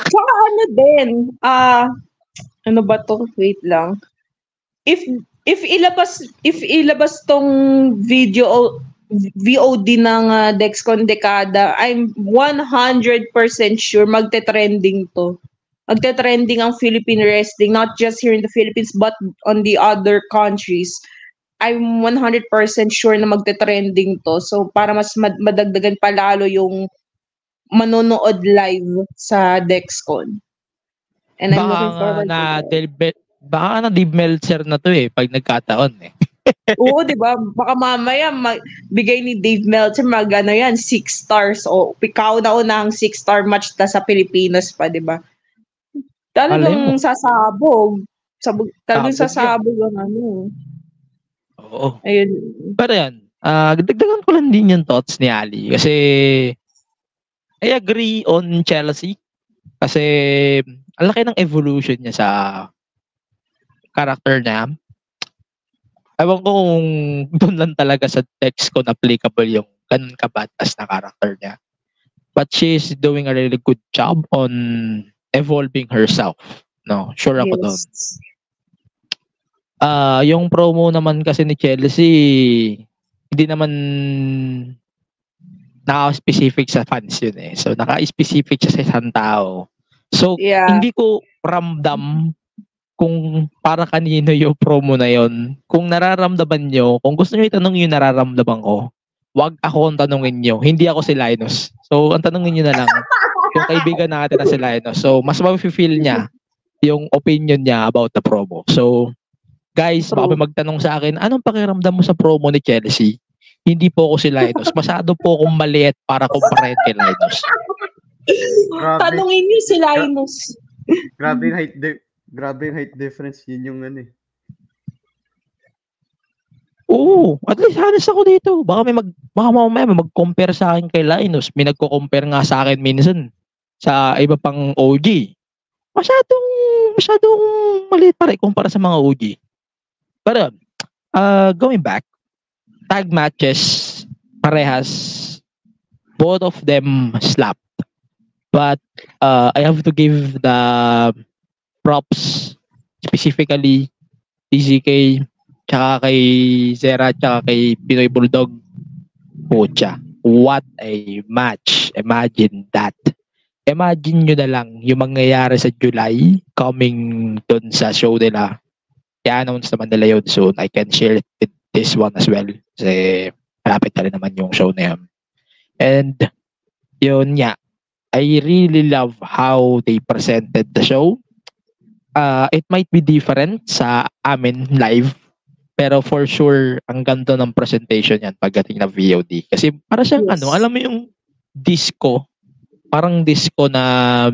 Tsaka ano din, ano ba to? Wait lang. If ilabas tong video VOD ng DexCon Dekada, I'm 100% sure magte-trending to. Magte-trending ang Philippine wrestling, not just here in the Philippines but on the other countries. I'm 100% sure na magte-trending to. So para mas madagdagan palalo yung manonood live sa DexCon. And I'm looking forward to that. Baka na Dave Meltzer na to pag nagkataon Oo, di ba? Baka mamaya bigay ni Dave Meltzer magano yan, 6 stars o ikaw na unang 6-star match sa Pilipinas pa, di ba? Talagang sasabog. Talagang sasabog ang ano. Oo. Ayun. Pero yan, dagdagan ko lang din yung thoughts ni Ali kasi I agree on Chelsea kasi ang laki ng evolution niya sa character niya. Ewan ko kung doon lang talaga sa text ko applicable yung ganun kabatas na character niya. But she's doing a really good job on evolving herself. No, sure ako doon. Yung promo naman kasi ni Chelsea, hindi naman naka-specific sa fans yun So, naka-specific siya sa isang tao. So, hindi ko ramdam kung para kanino yung promo na yon. Kung nararamdaman nyo, kung gusto nyo itanong yung nararamdaman ko, wag ako ang tanongin nyo. Hindi ako si Linus. So, ang tanongin nyo na lang, yung kaibigan natin na si Linus. So, mas ma-feel niya yung opinion niya about the promo. So, guys, baka magtanong sa akin, anong pakiramdam mo sa promo ni Chelsea? Hindi po ako si Linus. Masyado po akong maliit para kumparahin kay Linus. Tanungin niyo si Linus. Grabe yung height difference. Yun yung ano Oo, at least honest ako dito. Baka mamaya mag-compare sa akin kay Linus. May nagko-compare nga sa akin minsan sa iba pang OG. Masyadong maliit para ikumpara sa mga OG. Pero, going back, tag matches, parehas, both of them slapped. But, I have to give the props, specifically, TZK, tsaka kay Zera, tsaka kay Pinoy Bulldog. Pucha, what a match. Imagine that. Imagine nyo na lang yung mangyayari sa July coming dun sa show nila. I-announce naman nila yun soon. I can share it this one as well. Kasi malapit na rin naman yung show na yun. And yun nga, I really love how they presented the show. It might be different sa amin live. Pero for sure, ang ganda ng presentation yan pagdating na VOD. Kasi para siyang alam mo yung disco, parang disco na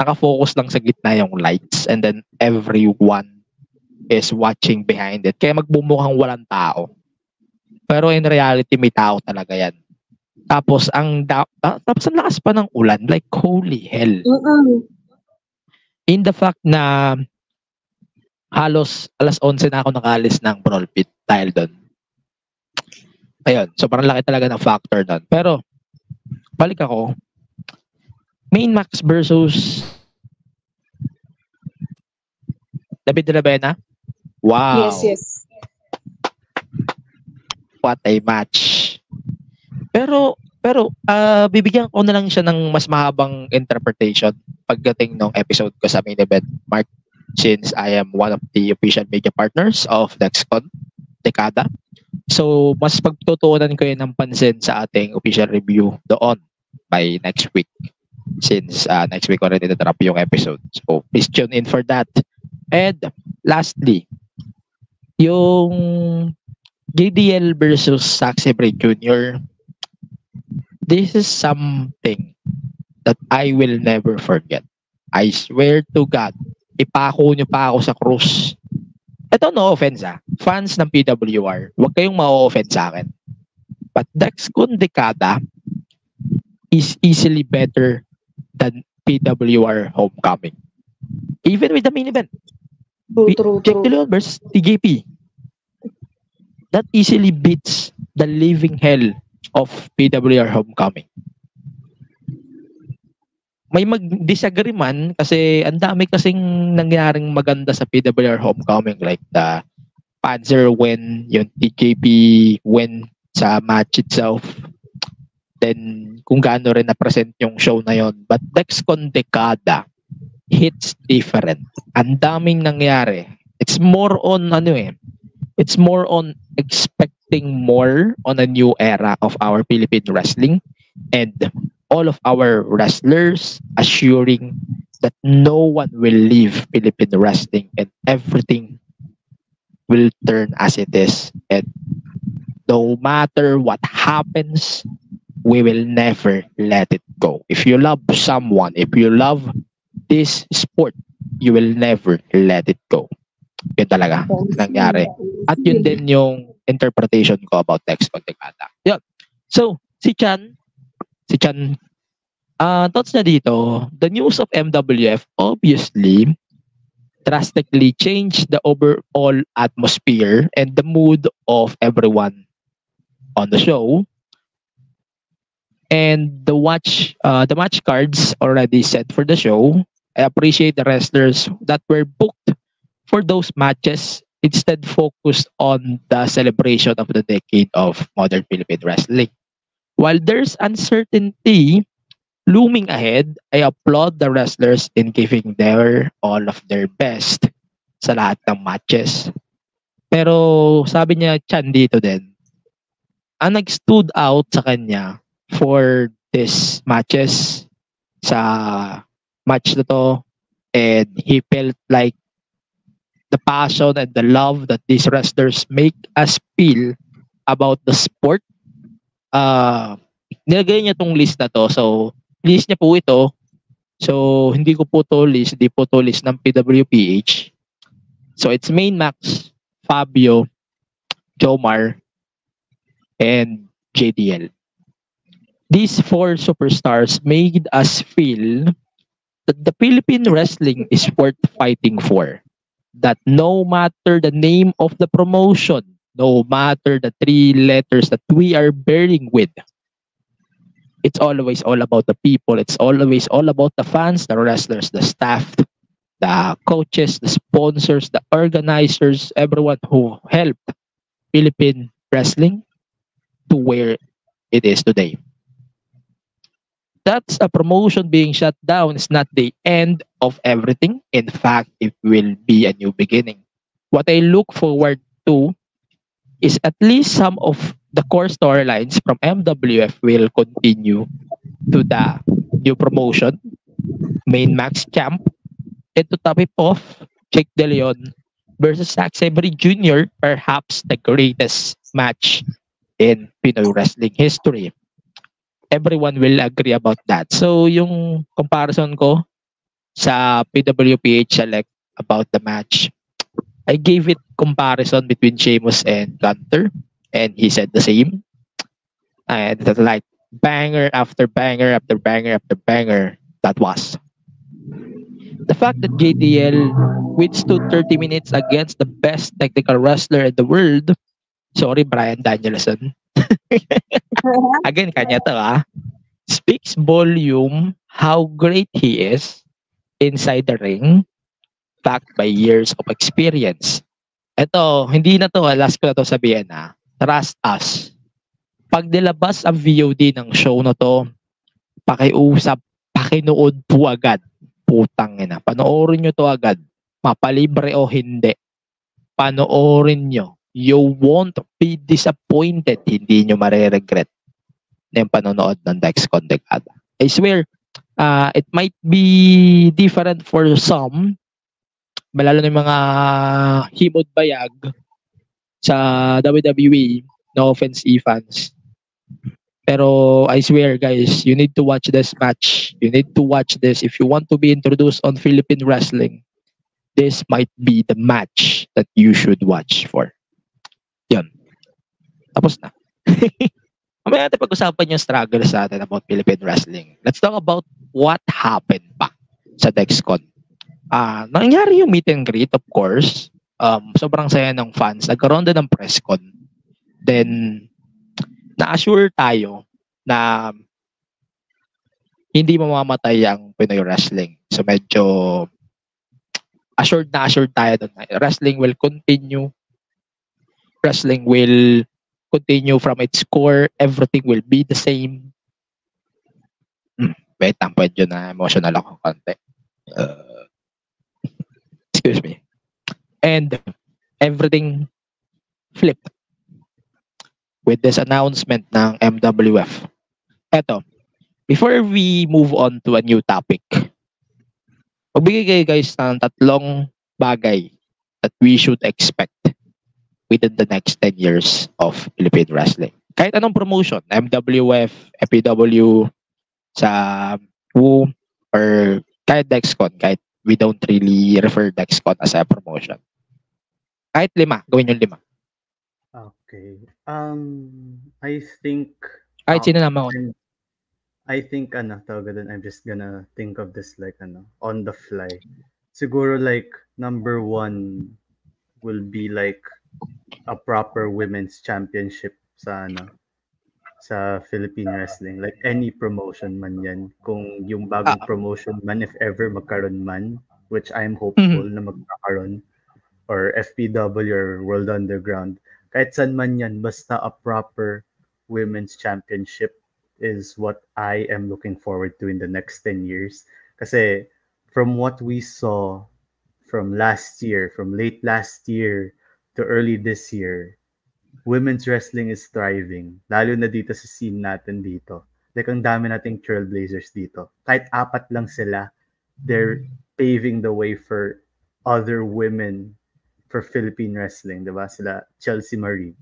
nakafocus lang sa gitna yung lights and then everyone is watching behind it. Kaya magbumukhang walang tao. Pero in reality, may tao talaga yan. Tapos ang lakas pa ng ulan. Like, holy hell. In the fact na halos alas 11 na ako nakalis ng Brawl Pit dahil doon. Ayun. So, parang laki talaga ng factor doon. Pero, balik ako. Main Max versus David de la Vena. Wow. Yes. What a match. Pero bibigyan ko na lang siya ng mas mahabang interpretation pagdating ng episode ko sa main event, Mark, since I am one of the official media partners of DexCon Dekada. So, mas pagtutuunan ko yun ng pansin sa ating official review doon by next week. Since next week already na-drop yung episode. So, please tune in for that. And lastly, yung JDL versus Saxy Bray Jr., this is something that I will never forget. I swear to God, ipako nyo pa ako sa krus. Ito, no offense fans ng PWR, huwag kayong ma-offend sa akin. But Dex Condicada is easily better than PWR Homecoming. Even with the main event. Jack De Leon versus TJP. That easily beats the living hell of PWR Homecoming. May mag-disagree man kasi ang dami kasing nangyaring maganda sa PWR Homecoming, like the Panzer win, yung TJP win sa match itself. Then kung gaano rin na-present yung show na yon. But Dexcon Decada hits different. Ang daming nangyari. It's more on it's more on expecting more on a new era of our Philippine wrestling, and all of our wrestlers assuring that no one will leave Philippine wrestling and everything will turn as it is. And no matter what happens, we will never let it go. If you love someone, if you love this sport, you will never let it go. Yun talaga nangyari. At yun din yung interpretation ko about Dex Condicada. Yun. So, si Chan, thoughts na dito, the news of MWF obviously drastically changed the overall atmosphere and the mood of everyone on the show. And the match cards already set for the show. I appreciate the wrestlers that were booked for those matches instead focused on the celebration of the decade of modern Philippine wrestling. While there's uncertainty looming ahead, I applaud the wrestlers in giving all of their best sa lahat ng matches. Pero sabi niya, Chan dito din, ang nag-stood out sa kanya for these matches sa match na to, and he felt like the passion and the love that these wrestlers make us feel about the sport. Nilagay niya tong list na to. So, list niya po ito. So, hindi ko po to list. Hindi po to list ng PWPH. So, it's Main Max, Fabio, Jomar, and JDL. These four superstars made us feel that the Philippine wrestling is worth fighting for. That no matter the name of the promotion, no matter the 3 letters that we are bearing with, it's always all about the people. It's always all about the fans, the wrestlers, the staff, the coaches, the sponsors, the organizers, everyone who helped Philippine wrestling to where it is today. That's a promotion being shut down is not the end of everything. In fact, it will be a new beginning. What I look forward to is at least some of the core storylines from MWF will continue to the new promotion, Main Max Champ, and to top it off, Jack De Leon versus Zack Sabre Jr., perhaps the greatest match in Pinoy wrestling history. Everyone will agree about that. So, yung comparison ko sa PWPH Select about the match, I gave it comparison between Sheamus and Gunter, and he said the same. And that's like banger after banger after banger after banger that was. The fact that JDL withstood 30 minutes against the best technical wrestler in the world, sorry Bryan Danielson, again kanya to speaks volume how great he is inside the ring, backed by years of experience. Ito, hindi na to, last ko na to sabihin trust us. Pag nilabas ang VOD ng show na to, pakiusap, pakinood po agad. Putang ina. Panoorin nyo to agad. Mapalibre o hindi. Panoorin nyo. You won't be disappointed. Hindi nyo mariregret na yung panonood ng Dex Condicada. I swear, it might be different for some, malalo na yung mga himod bayag sa WWE, no offense e-fans. Pero I swear guys, you need to watch this match. You need to watch this. If you want to be introduced on Philippine wrestling, this might be the match that you should watch for. Tapos na. Mamaya natin pag-usapan yung struggles natin about Philippine wrestling. Let's talk about what happened pa sa Dexcon. Nangyari yung meet and greet, of course. Sobrang saya ng fans. Nagkaroon din ng press con. Then, na-assure tayo na hindi mamamatay ang Pinoy wrestling. So, medyo assured tayo doon. Wrestling will continue. Wrestling will continue from its core. Everything will be the same. Wait, medyo na emotional ako konti. Excuse me. And everything flipped with this announcement ng MWF. Eto, before we move on to a new topic, magbigay kayo guys ng 3 bagay that we should expect within the next 10 years of Philippine wrestling. Kahit anong promotion, MWF, FPW, sa WU, or kahit Dexcon, kahit we don't really refer Dexcon as a promotion. Kahit 5, gawin yung 5. Okay. I think Kahit sino naman. I think tawag doon, I'm just gonna think of this like on the fly. Siguro like number 1 will be like a proper women's championship sa sa Philippine wrestling. Like any promotion man yan. Kung yung bagong promotion man, if ever magkaroon man, which I'm hopeful na magkakaroon, or FPW or World Underground, kahit saan man yan, basta a proper women's championship is what I am looking forward to in the next 10 years. Kasi from what we saw from last year, from late last year to early this year, women's wrestling is thriving. Lalo na dito sa scene natin dito. Like, ang dami nating trailblazers dito. Kahit 4 lang sila, they're paving the way for other women for Philippine wrestling. Diba? Sila Chelsea Marie.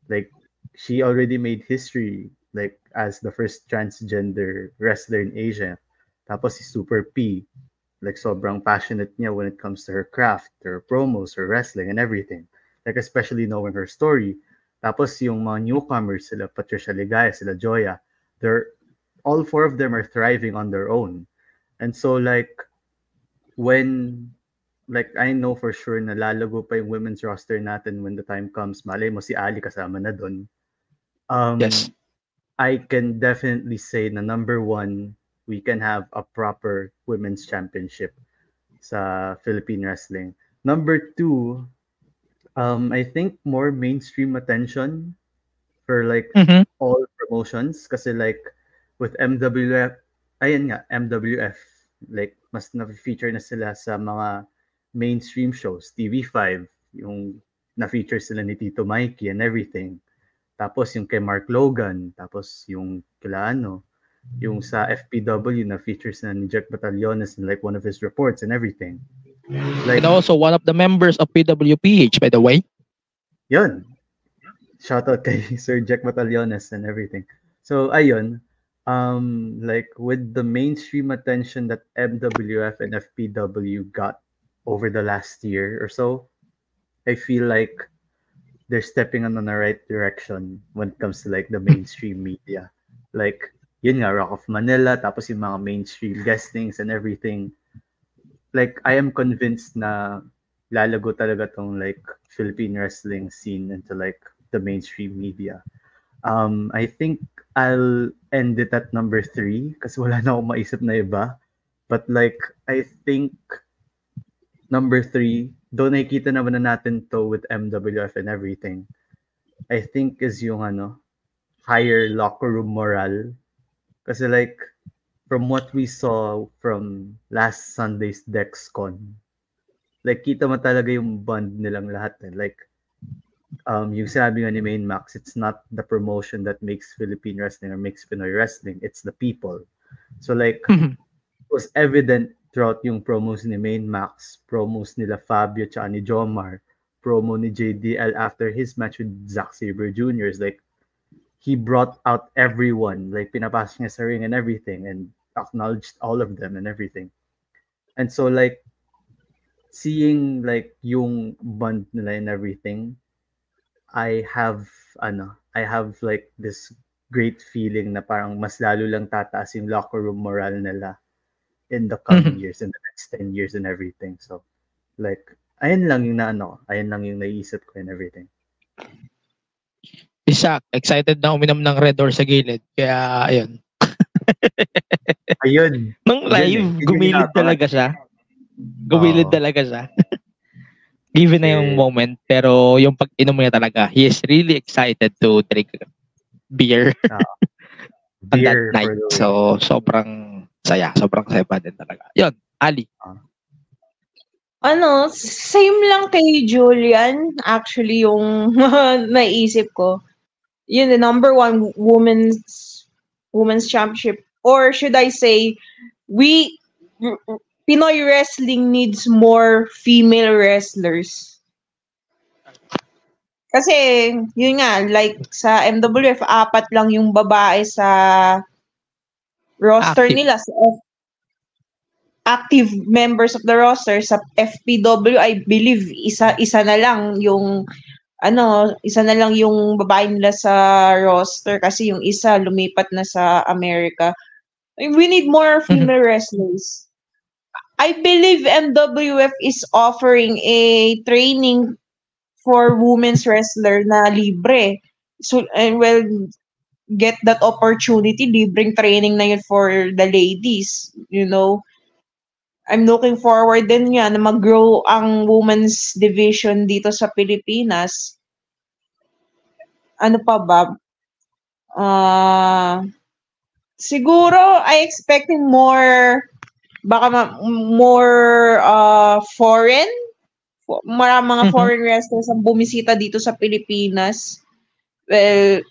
Like, she already made history like as the first transgender wrestler in Asia. Tapos si Super P, like sobrang passionate niya when it comes to her craft, her promos, her wrestling and everything. Like especially knowing her story. Tapos yung mga newcomers, sila Patricia Ligaya, sila Joya, all 4 of them are thriving on their own. And so like when like I know for sure na lalago pa yung women's roster natin when the time comes. Malay mo si Ali kasama na doon. Yes. I can definitely say na number 1, we can have a proper women's championship sa Philippine wrestling. Number 2, I think more mainstream attention for like all promotions. Kasi like with MWF, MWF, like mas na-feature na sila sa mga mainstream shows, TV5, yung na-feature sila ni Tito Mikey and everything. Tapos yung kay Mark Logan, tapos yung kila yung sa FPW na features na ni Jack Batallones in like one of his reports and everything. Like, and also one of the members of PWPH, by the way. Yun. Shoutout kay Sir Jack Batallones and everything. So ayun, like with the mainstream attention that MWF and FPW got over the last year or so, I feel like they're stepping on the right direction when it comes to like the mainstream media. Like, yun nga, Rock of Manila, tapos yung mga mainstream guestings and everything. Like, I am convinced na lalago talaga tong like Philippine wrestling scene into like the mainstream media. I think I'll end it at number 3 kasi wala na akong maisip na iba. But like, I think number 3, though nakikita naman na natin to with MWF and everything, I think is yung higher locker room morale. Kasi like, from what we saw from last Sunday's Dexcon, like kita mo talaga yung bond nilang lahat. Like, yung sinabi nga ni Main Max, it's not the promotion that makes Philippine wrestling or makes Pinoy wrestling, it's the people. So like, it was evident throughout yung promos ni Main Max, promos nila Fabio tsaka ni Jomar, promo ni JDL after his match with Zack Sabre Jr. is like, he brought out everyone, like pinapasok niya sa ring and everything and acknowledged all of them and everything. And so like, seeing like yung bond nila and everything, I have I have like this great feeling na parang mas lalo lang tataas yung locker room morale nila in the coming years, in the next 10 years and everything. So, like, ayun lang yung ayun lang yung naisip ko and everything. Isa, excited na uminom ng Red Door sa gilid. Kaya, ayun. Ayun. Nung live, gumilid talaga siya. Gumilid talaga siya. Given na yung moment, pero yung pag-inom niya talaga, he is really excited to drink beer on that night. So, sobrang saya pa din talaga. Yun, Ali. Same lang kay Julian, actually, yung naisip ko. Yun, the number one women's championship. Or should I say, Pinoy wrestling needs more female wrestlers. Kasi, yun nga, like sa MWF, 4 lang yung babae sa roster nila. Sa active members of the roster. Sa FPW, I believe, isa na lang yung babae nila sa roster kasi yung isa lumipat na sa America. We need more female wrestlers. I believe MWF is offering a training for women's wrestler na libre. So, get that opportunity, libreng training na yun for the ladies, you know. I'm looking forward din nga na mag-grow ang women's division dito sa Pilipinas. Ano pa ba? Siguro, I expecting more foreign. Mga foreign wrestlers ang bumisita dito sa Pilipinas. Well,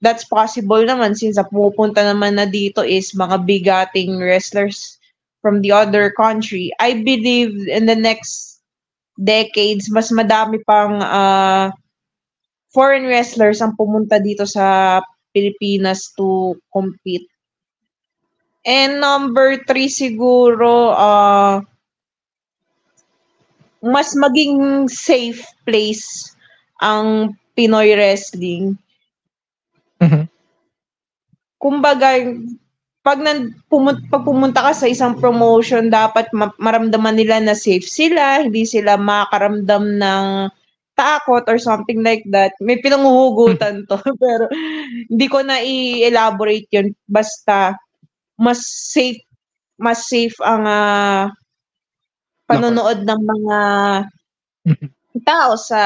that's possible naman since pupunta naman na dito is mga bigating wrestlers from the other country. I believe in the next decades, mas madami pang foreign wrestlers ang pumunta dito sa Pilipinas to compete. And number 3 siguro, mas maging safe place ang Pinoy wrestling. Kumbaga, pag pumunta ka sa isang promotion, dapat maramdaman nila na safe sila, hindi sila makaramdam ng takot or something like that. May pinanguhugutan to, pero hindi ko na i-elaborate yun. Basta, mas safe ang panonood ng mga tao sa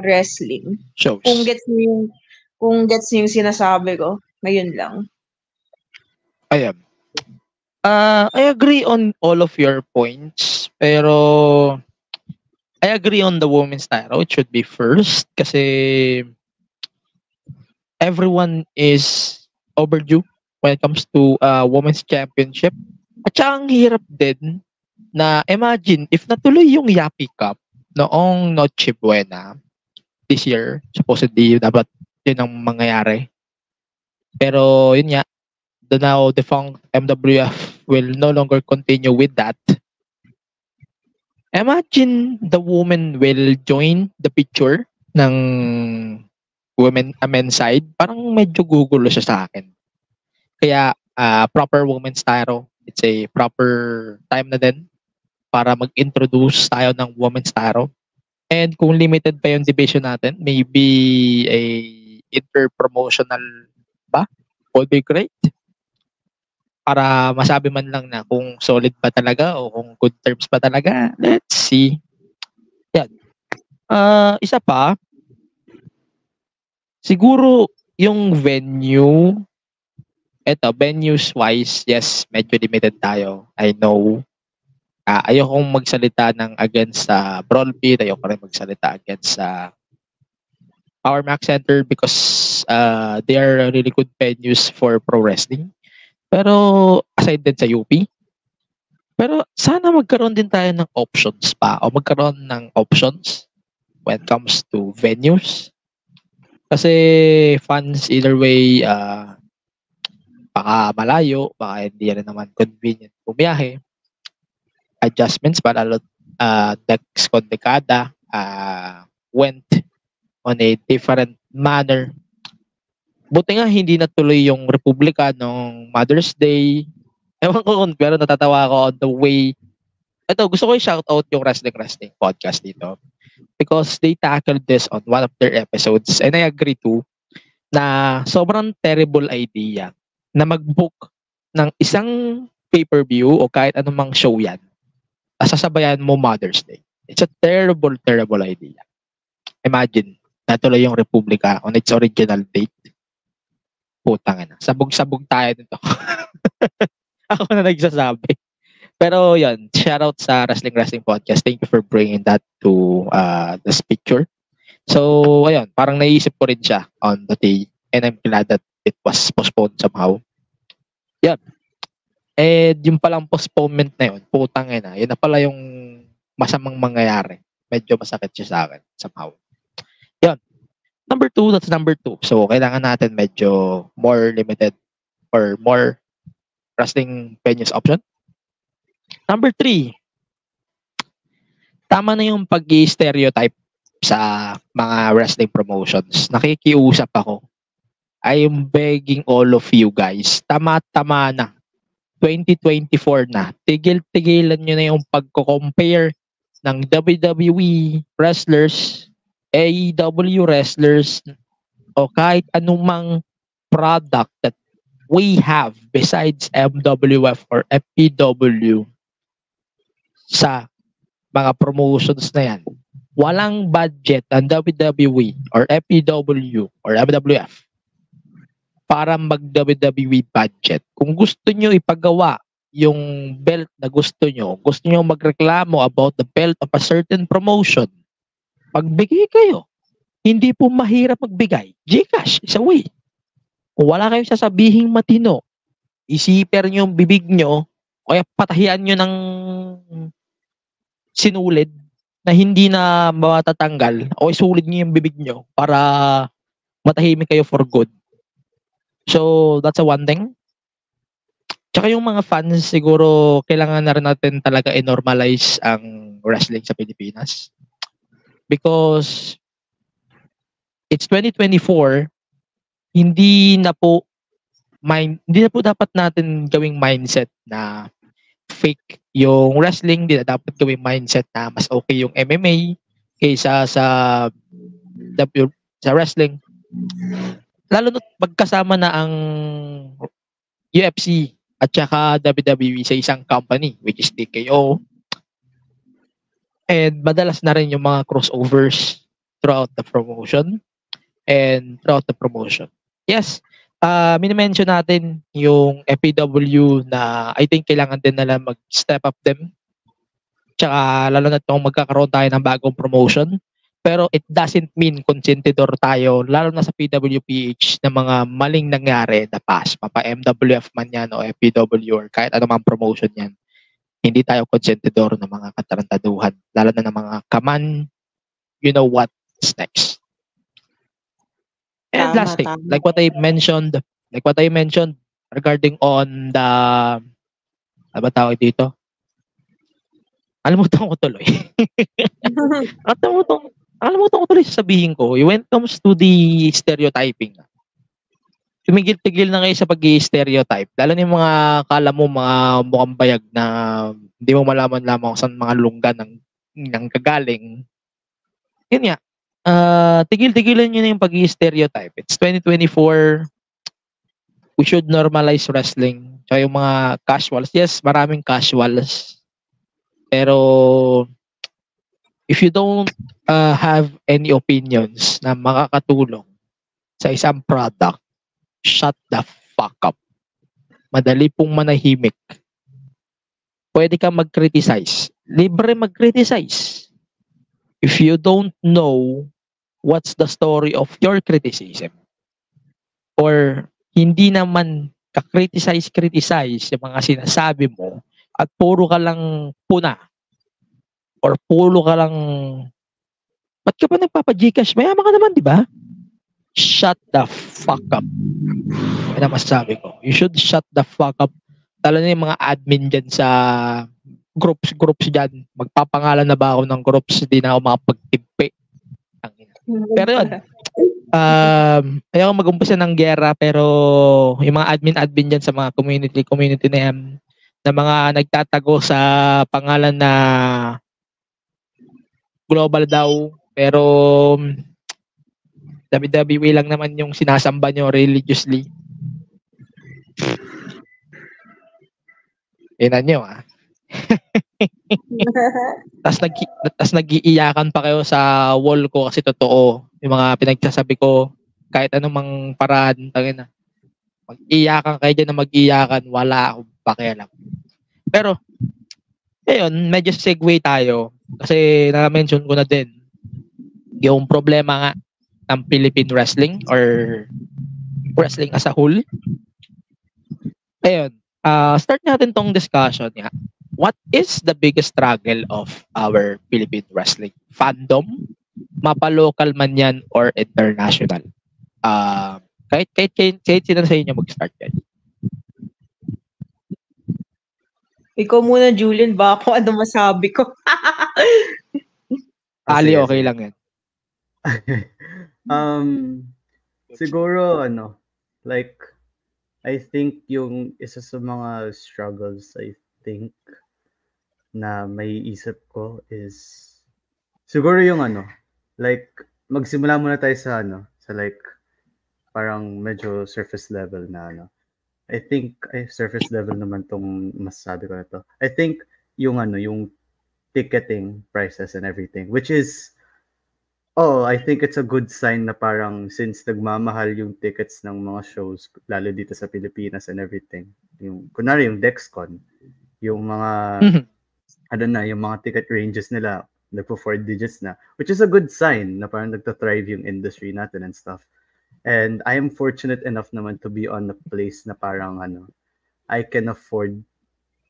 wrestling. Shows. Kung gets niyo yung sinasabi ko, ngayon lang. Ayan. I agree on all of your points, pero I agree on the women's title. It should be first kasi everyone is overdue when it comes to women's championship. At saka ang hirap din na imagine if natuloy yung Yapi Cup noong Noche Buena this year, supposedly dapat yun ang mangyayari. Pero yun nga, the now defunct MWF will no longer continue with that. Imagine the women will join the picture ng men's side. Parang medyo gugulo siya sa akin. Kaya proper women's title, it's a proper time na din para mag-introduce tayo ng women's title. And kung limited pa yung division natin, maybe a inter-promotional ba? Would be great. Para masabi man lang na kung solid pa talaga o kung good terms pa talaga. Let's see. Yan. Isa pa, siguro yung venue, venues-wise, yes, medyo limited tayo. I know. Ayokong magsalita ng against sa Brawl Pit, ayoko rin magsalita against sa Power Max Center because they are really good venues for pro wrestling. Pero aside din sa UP, pero sana magkaroon din tayo ng options pa o magkaroon ng options when it comes to venues. Kasi fans either way, baka malayo, baka hindi rin naman convenient bumiyahe. Adjustments para Dex Condecada went on a different manner. Buti nga hindi natuloy yung Republika nung Mother's Day. Ewan ko kung pero natatawa ako on the way. Ito, gusto ko i-shout out yung Wrestling podcast dito. Because they tackled this on one of their episodes. And I agree too na sobrang terrible idea na mag-book ng isang pay-per-view o kahit anumang show yan. Sasabayan mo Mother's Day. It's a terrible, terrible idea. Imagine, natuloy yung Republika on its original date. Putang ina. Sabog-sabog tayo nito. Ako na nagsasabi. Pero yun, shoutout sa Wrestling Podcast. Thank you for bringing that to this picture. So, ayun, parang naisip ko rin siya on the day. And I'm glad that it was postponed somehow. Yan. And yung palang postponement na yun, putang ina, yun na pala yung masamang mangyayari. Medyo masakit siya sa akin somehow. Yan. That's number 2. So, kailangan natin medyo more limited or more wrestling venues option. Number 3, tama na yung pag-stereotype sa mga wrestling promotions. Nakikiusap ako. I am begging all of you guys, tama-tama na. 2024 na. Tigil-tigilan nyo na yung pagko-compare ng WWE wrestlers, AEW wrestlers, o kahit anumang product that we have besides MWF or FPW sa mga promotions na yan. Walang budget ang WWE or FPW or MWF para mag-WWE budget. Kung gusto nyo ipagawa yung belt na gusto nyo magreklamo about the belt of a certain promotion, pagbigay kayo. Hindi po mahirap magbigay. GCash is a way. Kung wala kayong sasabihing matino, isiper nyo yung bibig nyo, o kaya patahian nyo ng sinulid na hindi na matatanggal, o isulid nyo yung bibig nyo para matahimik kayo for good. So, that's a one thing. Tsaka yung mga fans, siguro kailangan na rin natin talaga i-normalize ang wrestling sa Pilipinas. Because it's 2024, hindi na po dapat natin gawing mindset na fake yung wrestling. Hindi na dapat gawing mindset na mas okay yung MMA kaysa sa wrestling. Lalo na magkasama na ang UFC at saka WWE sa isang company, which is TKO. And madalas na rin yung mga crossovers throughout the promotion. Yes, minimension natin yung FPW na I think kailangan din nila mag-step up them. Tsaka lalo na itong magkakaroon tayo ng bagong promotion. Pero it doesn't mean konsentidor tayo, lalo na sa PWPH, na mga maling nangyari na past. Mapa MWF man yan o FPW or kahit anumang promotion yan. Hindi tayo konsentidor ng mga katarantaduhan. Lalo na ng mga kaman, you know what's next. And last thing, like what I mentioned regarding on the, ano ba tawag dito? Alimutan ko tuloy. Alimutan ko tuloy sasabihin ko. When it comes to the stereotyping, tumigil-tigil na kayo sa pag-i-stereotype. Lalo na yung mga kala mo, mga mukhang bayag na hindi mo malaman lamang kung saan mga lungga ng kagaling. Yun nga. Tigil-tigilan nyo na yung pag-i-stereotype. It's 2024. We should normalize wrestling. Tsaka yung mga casuals. Yes, maraming casuals. Pero if you don't have any opinions na makakatulong sa isang product, shut the fuck up. Madali pong manahimik. Pwede kang mag-criticize. Libre mag-criticize. If you don't know what's the story of your criticism, or hindi naman ka-criticize yung mga sinasabi mo at puro ka lang puna or puro ka lang ba't ka pa nagpapa-Gcash? Mayaman ka naman, di ba? Shut the fuck up. Yan ang masasabi ko. You should shut the fuck up. Lalo na yung mga admin dyan sa groups dyan. Magpapangalan na ba ako ng groups? Hindi na ako makapagtimpi. Pero yun, Ayoko mag-umpisa ng gera pero yung mga admin dyan sa mga community na yan, na mga nagtatago sa pangalan na global daw pero WWE lang naman yung sinasamba nyo religiously. Tingnan nyo tas nag-iiyakan pa kayo sa wall ko kasi totoo yung mga pinagsasabi ko kahit anong paraan tangina. Mag-iyakan kayo dyan na mag-iyakan, wala akong pakialam. Pero ayun, medyo segue tayo kasi na-mention ko na din yung problema nga ng Philippine wrestling or wrestling as a whole. Ayun, start natin tong discussion nga. What is the biggest struggle of our Philippine wrestling fandom? Mapa-local man yan or international? Kahit sino sa inyo mag-start yan. Ikaw muna, Julian, ba ako ano masabi ko? Ali, okay lang yan. Siguro, like, I think yung isa sa mga struggles, I think, na may isip ko is, siguro yung like, magsimula muna tayo sa sa like, parang medyo surface level na I think, surface level naman tong masasabi ko na to. I think yung yung ticketing prices and everything, which is, I think it's a good sign na parang since nagmamahal yung tickets ng mga shows, lalo dito sa Pilipinas and everything. Kunwari yung Dexcon, yung mga, yung mga ticket ranges nila, nagpo 4 digits na, which is a good sign na parang nagta-thrive yung industry natin and stuff. And I am fortunate enough naman to be on a place na parang I can afford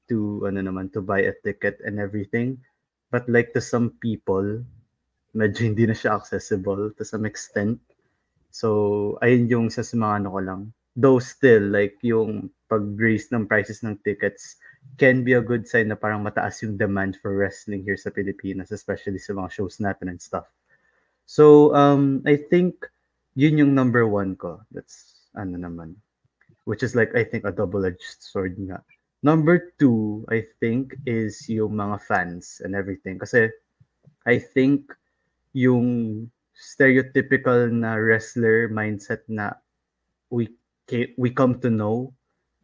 to to buy a ticket and everything. But like to some people, medyo hindi na siya accessible to some extent. So ayun yung sa mga ko lang. Though still like yung pag-raise ng prices ng tickets can be a good sign na parang mataas yung demand for wrestling here sa Pilipinas, especially sa mga shows natin and stuff. So I think yun yung number one ko. That's naman. Which is like, I think, a double-edged sword nga. Number two, I think, is yung mga fans and everything. Kasi I think yung stereotypical na wrestler mindset na we come to know,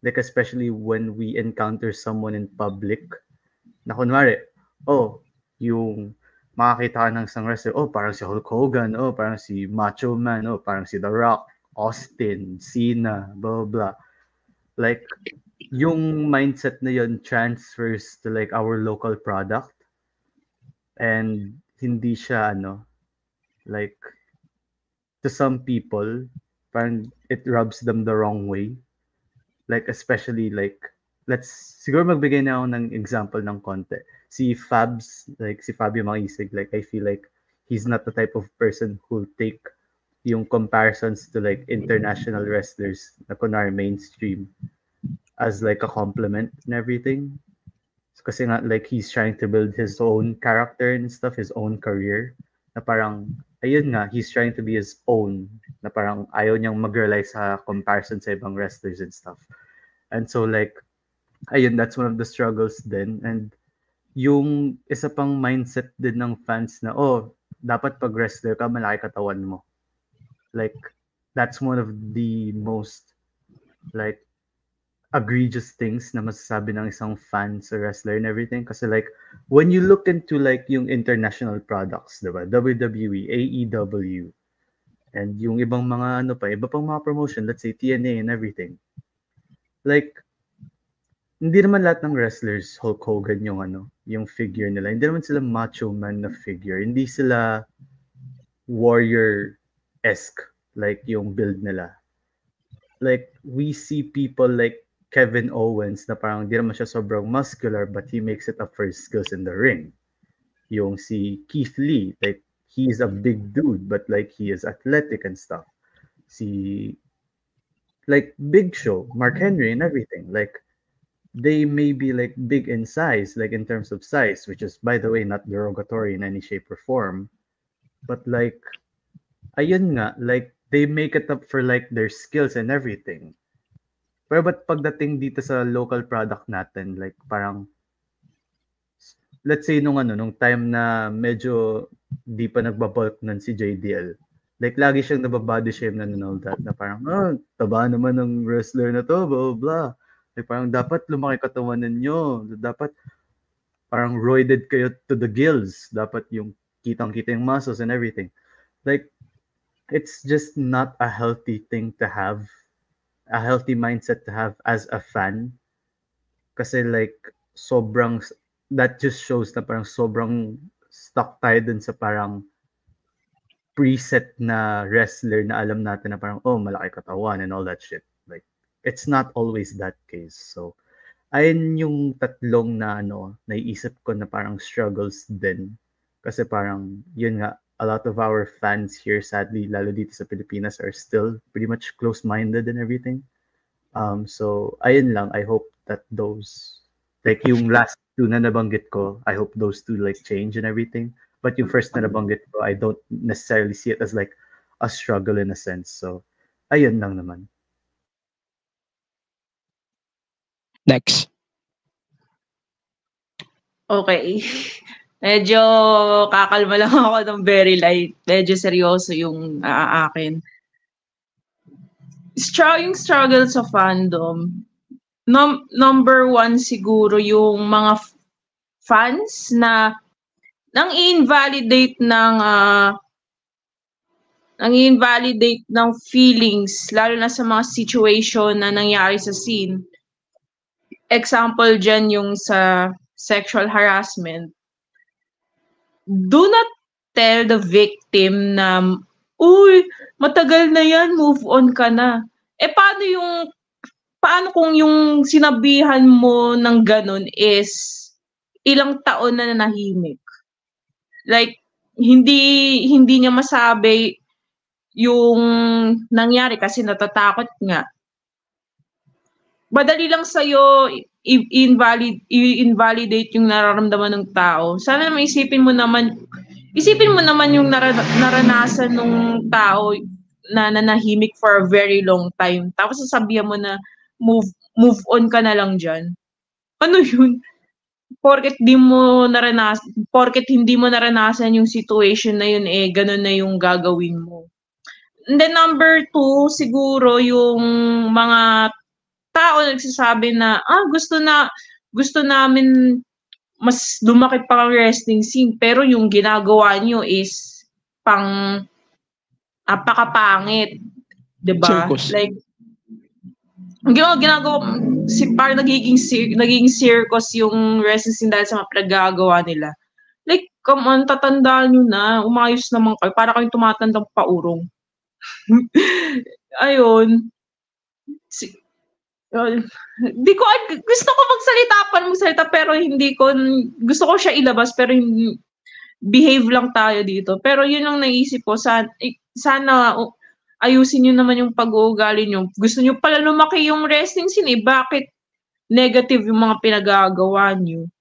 like especially when we encounter someone in public, na kunwari, yung makakita ka ng isang wrestler, parang si Hulk Hogan, parang si Macho Man, parang si The Rock, Austin, Cena, blah, blah. Like, yung mindset na yun transfers to like our local product and hindi siya, like, to some people, parang it rubs them the wrong way. Like, especially like, siguro magbigay na ako ng example ng konti. Si Fabs, like si Fabio Maisig, like I feel like he's not the type of person who'll take yung comparisons to like international wrestlers na kunwari mainstream as like a compliment and everything. Kasi nga like he's trying to build his own character and stuff, his own career. Na parang, ayun nga, he's trying to be his own. Na parang ayaw niyang mag-rely sa comparison sa ibang wrestlers and stuff. And so like, ayun, that's one of the struggles din. And yung isa pang mindset din ng fans na, dapat pag wrestler ka, malaki katawan mo. Like, that's one of the most, like, egregious things na masasabi ng isang fan sa wrestler and everything. Kasi like, when you look into like yung international products, diba? WWE, AEW, and yung ibang mga iba pang mga promotion, let's say TNA and everything. Like, hindi naman lahat ng wrestlers Hulk Hogan yung figure nila. Hindi naman sila Macho Man na figure. Hindi sila warrior-esque like yung build nila. Like we see people like Kevin Owens na parang hindi naman siya sobrang muscular but he makes it up for his skills in the ring. Yung si Keith Lee, like he's a big dude but like he is athletic and stuff. Si like Big Show, Mark Henry and everything. Like they may be like big in size, like in terms of size, which is by the way not derogatory in any shape or form, but like ayun nga, like they make it up for like their skills and everything. Pero ba't pagdating dito sa local product natin, like parang, let's say nung time na medyo di pa nagbabulk nun si JDL, like lagi siyang nababody shame na all that, na parang, taba naman ng wrestler na to, blah, blah, blah. Like parang dapat lumaki katawan ninyo, dapat parang roided kayo to the gills, dapat yung kitang-kita yung muscles and everything. Like, it's just not a healthy thing to have, a healthy mindset to have as a fan. Kasi like, that just shows na parang sobrang stuck tayo dun sa parang preset na wrestler na alam natin na parang, malaki katawan and all that shit. Like, it's not always that case. So, ayun yung tatlong na naiisip ko na parang struggles din. Kasi parang, yun nga, a lot of our fans here, sadly, lalo dito sa Pilipinas, are still pretty much close-minded and everything. So, ayun lang. I hope that those, like yung last two na nabanggit ko, I hope those two like change and everything. But yung first na nabanggit ko, I don't necessarily see it as like a struggle in a sense. So, ayun lang naman. Next. Okay. Medyo kakalma lang ako ng very light. Medyo seryoso yung akin. Yung struggle sa fandom. Number one siguro yung mga fans na nang i-invalidate ng feelings, lalo na sa mga situation na nangyari sa scene. Example dyan yung sa sexual harassment. Do not tell the victim na, uy, matagal na yan, move on ka na. Paano kung yung sinabihan mo ng ganun is ilang taon na nahimik? Like, hindi niya masabi yung nangyari kasi natatakot nga. Madali lang sa'yo i-invalidate yung nararamdaman ng tao. Sana naman isipin mo naman yung naranasan ng tao na nanahimik for a very long time. Tapos sasabihan mo na move on ka na lang dyan. Ano yun? Porket hindi mo naranasan yung situation na yun, ganun na yung gagawin mo. And then number 2, siguro yung mga tao nagsasabi na, gusto namin mas lumaki pa ang wrestling scene, pero yung ginagawa nyo is pakapangit. Diba? Circus. Like, ginagawa, parang nagiging circus yung wrestling scene dahil sa mga pinagagawa nila. Like, come on, tatandaan nyo na, umayos naman kayo, para kayong tumatandang paurong. Ayun. Gusto ko magsalita pero gusto ko siya ilabas pero hindi, behave lang tayo dito. Pero yun lang naisip ko, sana ayusin nyo naman yung pag-uugali nyo. Gusto nyo pala lumaki yung wrestling scene, bakit negative yung mga pinagagawa nyo?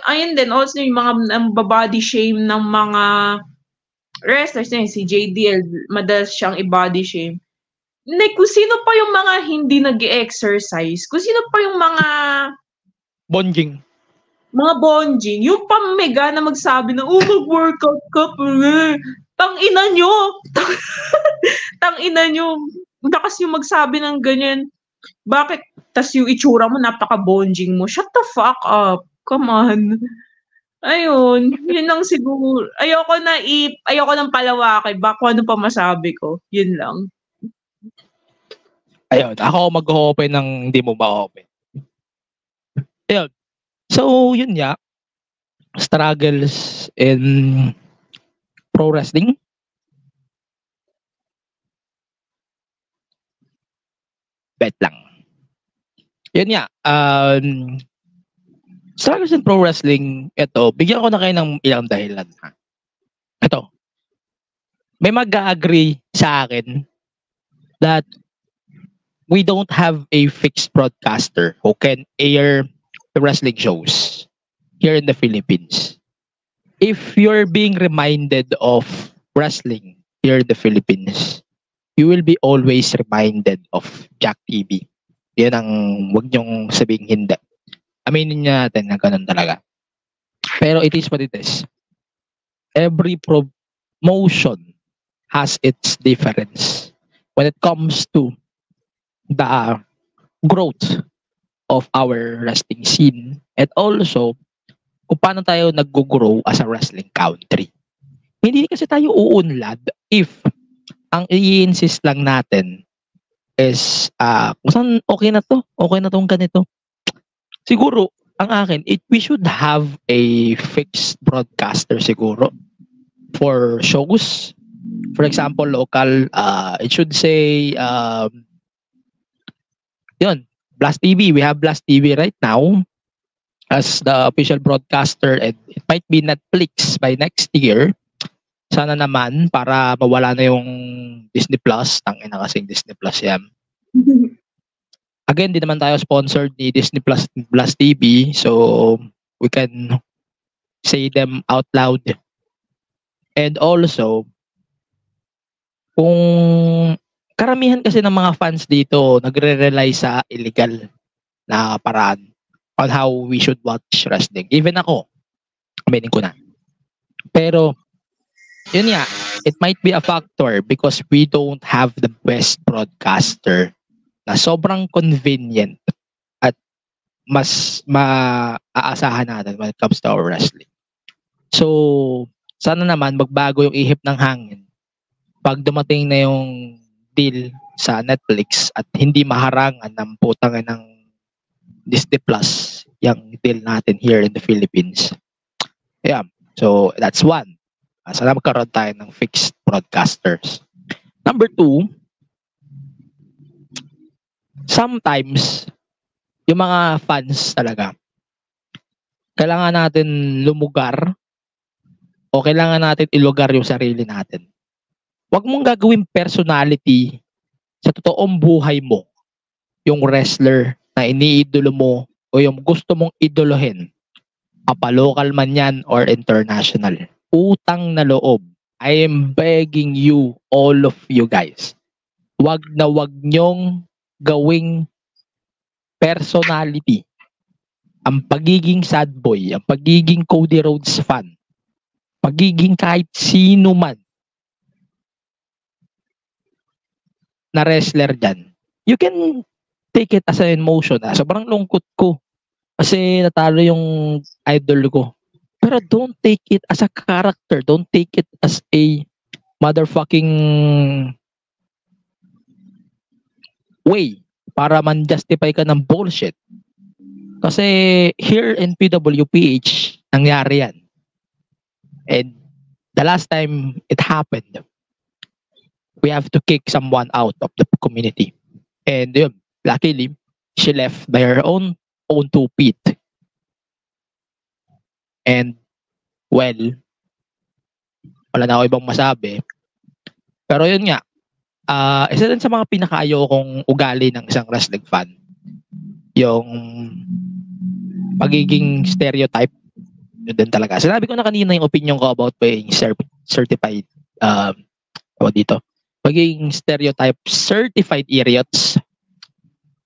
Ayun din, also yung mga body shame ng mga wrestlers, si JDL, madalas siyang i-body shame. Like, kung sino pa yung mga hindi nag-exercise, kung sino pa yung mga bonjing, yung pamega na magsabi na, mag-workout ka, tang-ina nyo, lakas yung magsabi ng ganyan. Bakit? Tas yung itsura mo, napaka-bonjing mo. Shut the fuck up. Come on. Ayun, yun lang siguro. Ayoko nang palawakin. Baka ano pa masabi ko. Yun lang. Ayun, ako mag-open ng hindi mo ma-open. Ayun. So, yun nga. Struggles in pro wrestling. Bet lang. Yun nga. Struggles in pro wrestling, ito, bigyan ko na kayo ng ilang dahilan. Ha? Ito. May mag-agree sa akin that we don't have a fixed broadcaster who can air the wrestling shows here in the Philippines. If you're being reminded of wrestling here in the Philippines, you will be always reminded of Jack TV. Yan ang wag niyong sabing hindi. Aminin niya natin na ganun talaga. Pero it is what it is. Every promotion has its difference when it comes to the growth of our wrestling scene and also kung paano tayo nag-grow as a wrestling country. Hindi kasi tayo uunlad if ang i-insist lang natin is kung saan okay na tong ganito. Siguro, ang akin, we should have a fixed broadcaster siguro for shows. For example, local, it should say, yun, Blast TV. We have Blast TV right now as the official broadcaster and it might be Netflix by next year. Sana naman para mawala na yung Disney Plus. Tangina kasing Disney Plus yan. Again, di naman tayo sponsored ni Disney Plus TV. So, we can say them out loud. And also, kung karamihan kasi ng mga fans dito nagre-rely sa illegal na paraan on how we should watch wrestling. Even ako, aminin ko na. Pero, yun nga, it might be a factor because we don't have the best broadcaster na sobrang convenient at mas maaasahan natin when it comes to our wrestling. So, sana naman magbago yung ihip ng hangin pag dumating na yung deal sa Netflix at hindi maharangan ng putang ng Disney Plus yung deal natin here in the Philippines. Yeah, so that's one. Sana magkaroon tayo ng fixed broadcasters. Number 2, sometimes, yung mga fans talaga, kailangan natin lumugar o kailangan natin ilugar yung sarili natin. Huwag mong gagawin personality sa totoong buhay mo yung wrestler na iniidolo mo o yung gusto mong idolohin. Local man yan or international. Utang na loob. I am begging you, all of you guys. Wag nyong gawing personality ang pagiging sad boy, ang pagiging Cody Rhodes fan, pagiging kahit sino man na wrestler dyan. You can take it as an emotion. Sobrang lungkot ko kasi natalo yung idol ko. Pero don't take it as a character. Don't take it as a motherfucking way para man-justify ka ng bullshit. Kasi here in PWPH, nangyari yan. And the last time it happened, we have to kick someone out of the community. And yun, luckily, she left by her own 2 feet. And, well, wala na ako ibang masabi. Pero yun nga, isa din sa mga pinakaayaw kong ugali ng isang wrestling fan, yung pagiging stereotype. Yun din talaga. Sinabi ko na kanina yung opinion ko about being certified, dito. Pagiging stereotype, certified idiots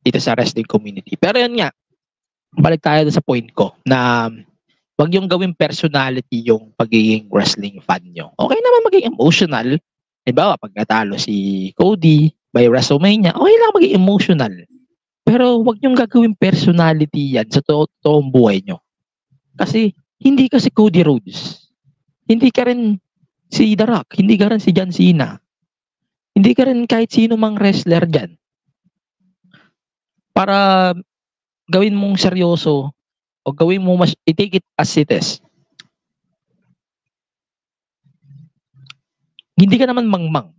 dito sa wrestling community. Pero yun nga, balik tayo sa point ko na wag yung gawing personality yung pagiging wrestling fan nyo. Okay naman maging emotional. Diba, pag natalo si Cody by WrestleMania, okay lang maging emotional. Pero wag yung gagawing personality yan sa totoong buhay nyo. Kasi, hindi ka si Cody Rhodes. Hindi ka rin si The Rock. Hindi ka rin si John Cena. Hindi ka rin kahit sino mang wrestler dyan. Para gawin mong seryoso o gawin mo mas, i-take it as it is. Hindi ka naman mangmang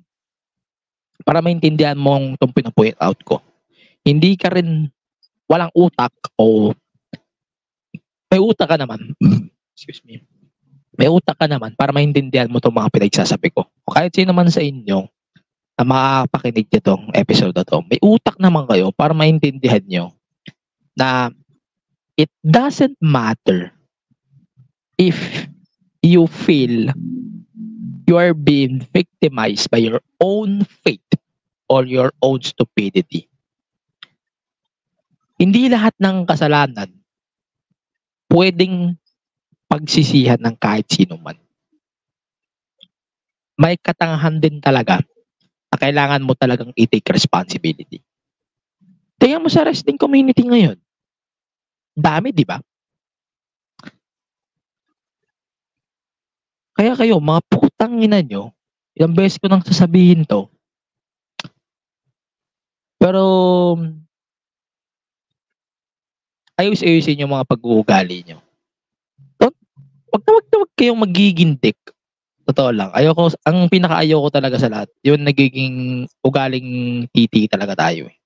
para maintindihan mo itong pinapoint out ko. Hindi ka rin walang utak o may utak ka naman. Excuse me. May utak ka naman para maintindihan mo itong mga pinagsasabi ko. O kahit sino man sa inyo na makapakinig itong episode na to, may utak naman kayo para maintindihan nyo na it doesn't matter if you feel you are being victimized by your own fate on your own stupidity. Hindi lahat ng kasalanan pwedeng pagsisihan ng kahit sino man. May katangahan din talaga na kailangan mo talagang i-take responsibility. Tingnan mo sa wrestling community ngayon. Dami, di ba? Kaya kayo, mga putang ina nyo, ilang beses ko nang sasabihin to. Pero, ayos-ayusin yung mga pag-uugali nyo. Wag kayong magigintik. Totoo lang. Ang pinaka-ayoko talaga sa lahat, yung nagiging ugaling titi talaga tayo eh.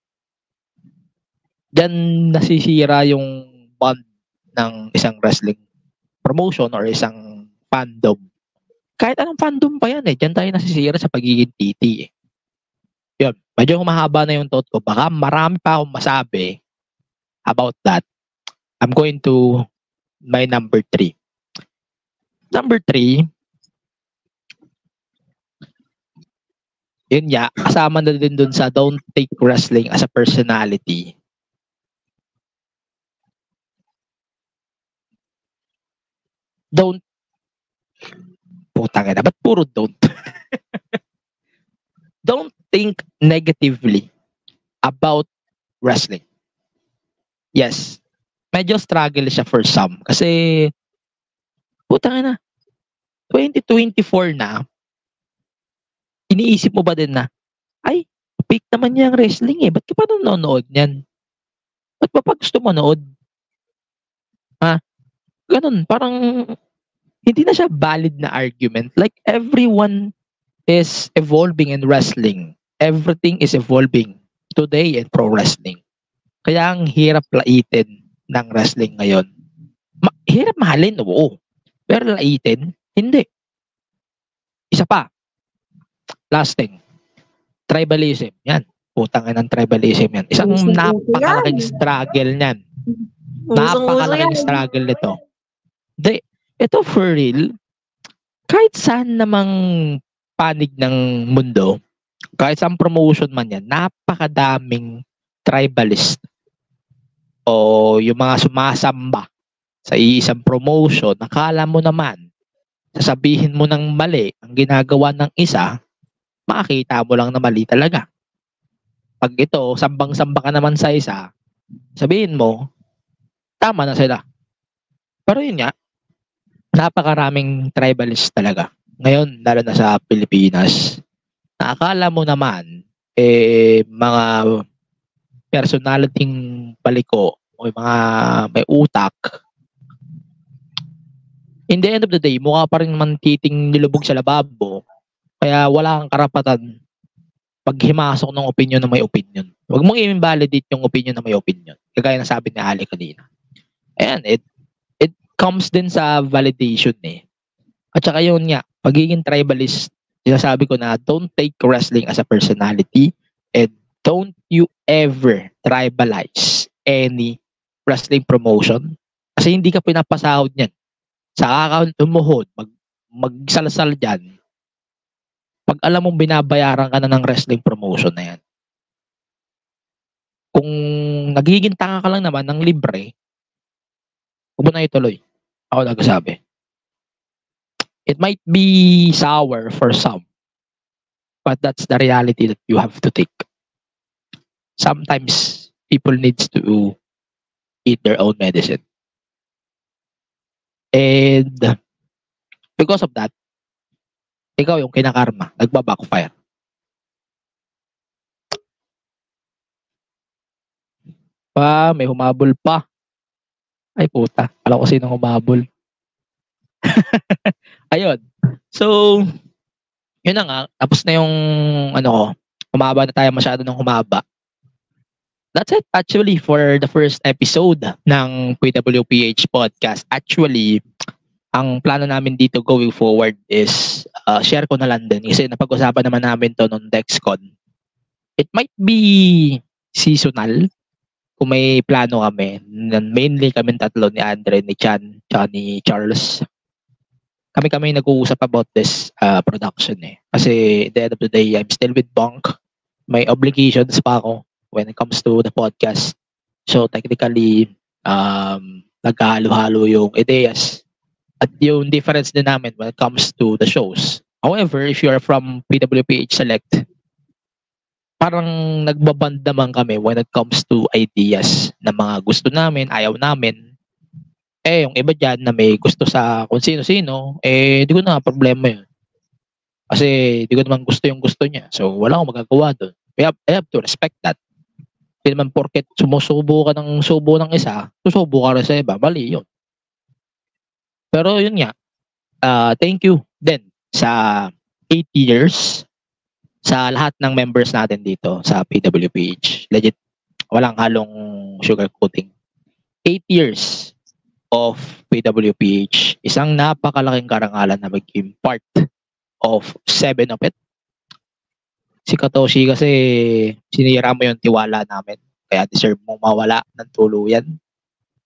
Diyan nasisira yung bond ng isang wrestling promotion or isang fandom. Kahit anong fandom pa yan eh. Diyan tayo nasisira sa pagiging titi eh. Yun. Medyo humahaba na yung thought ko. Baka marami pa akong masabi about that. I'm going to my number 3. Number 3, yun ya, kasama na din dun sa don't take wrestling as a personality. Don't, putang ina, ba't puro don't? Don't think negatively about wrestling. Yes, medyo struggle siya for some. Kasi, putang ina, 2024 na, iniisip mo ba din na, ay, peak naman niya ang wrestling eh. Ba't ka pa nanonood niyan? Ba't pa gusto manood? Ha? Ganun, parang hindi na siya valid na argument. Like, everyone is evolving in wrestling. Everything is evolving today in pro wrestling. Kaya ang hirap laitin ng wrestling ngayon. Hirap mahalin, oo. Pero laitin, hindi. Isa pa. Last thing. Tribalism. Yan. Putang ng tribalism yan. Isang napakalaking struggle niyan. Napakalaking struggle nito. Ito for real, kahit saan namang panig ng mundo, kahit saan promotion man yan, napakadaming tribalist o yung mga sumasamba sa isang promotion, nakala mo naman, sasabihin mo ng mali ang ginagawa ng isa, makikita mo lang na mali talaga. Pag ito, sambang-samba ka naman sa isa, sabihin mo, tama na sila. Pero yun nga, napakaraming tribalist talaga. Ngayon, lalo na sa Pilipinas, nakakala mo naman, mga personaliting paliko o mga may utak, in the end of the day, mukha pa rin naman titing nilubog sa lababo. Kaya wala kang karapatan pag himasok ng opinion na may opinion. Huwag mong i-invalidate yung opinion na may opinion. Kagaya na sabi ni Ali kanina. Ayan, it comes din sa validation eh. At saka yun nga, pagiging tribalist, sinasabi ko na don't take wrestling as a personality and don't you ever tribalize any wrestling promotion kasi hindi ka pinapasahod niyan. Sa kakauntumuhod, magsalasal dyan, pag alam mong binabayaran ka na ng wrestling promotion na yan. Kung nagiging tanga ka lang naman ng libre, huwag mo na ituloy. Ako nagsasabi. It might be sour for some, but that's the reality that you have to take. Sometimes people needs to eat their own medicine. And because of that, ikaw yung kinakarma, nagbabackfire. May humabol pa. Ay puta, alam ko sinong humabol. Ayun. So, yun na nga, tapos na yung humaba na tayo masyado ng humaba. That's it actually for the first episode ng PWPH podcast. Actually, ang plano namin dito going forward is share ko na lang din kasi napag-usapan naman namin to nung DexCon. It might be seasonal kung may plano kami. Mainly kami tatlo ni Andre, ni Chan, tsaka ni Charles. Kami nag-uusap about this production eh. Kasi at the end of the day, I'm still with Bonk. may obligations pa ako when it comes to the podcast. So technically, naghahalo-halo yung ideas at yung difference din namin when it comes to the shows. However, if you're from PWPH Select, parang nagbaband naman kami when it comes to ideas na mga gusto namin, ayaw namin. Yung iba dyan na may gusto sa kung sino-sino, di ko na problema yun. Kasi di ko naman gusto yung gusto niya. So, wala akong magagawa doon. I have to respect that. Hindi naman porket sumusubo ka ng subo ng isa, susubo ka rin sa iba. Mali yun. Pero yun nga, thank you din sa 8 years sa lahat ng members natin dito sa PWPH. Legit, walang halong sugarcoating. 8 years of PWPH. Isang napakalaking karangalan na maging part of 7 of it. Si Katoshi kasi sinira mo yung tiwala namin. Kaya deserve mong mawala ng tuluyan.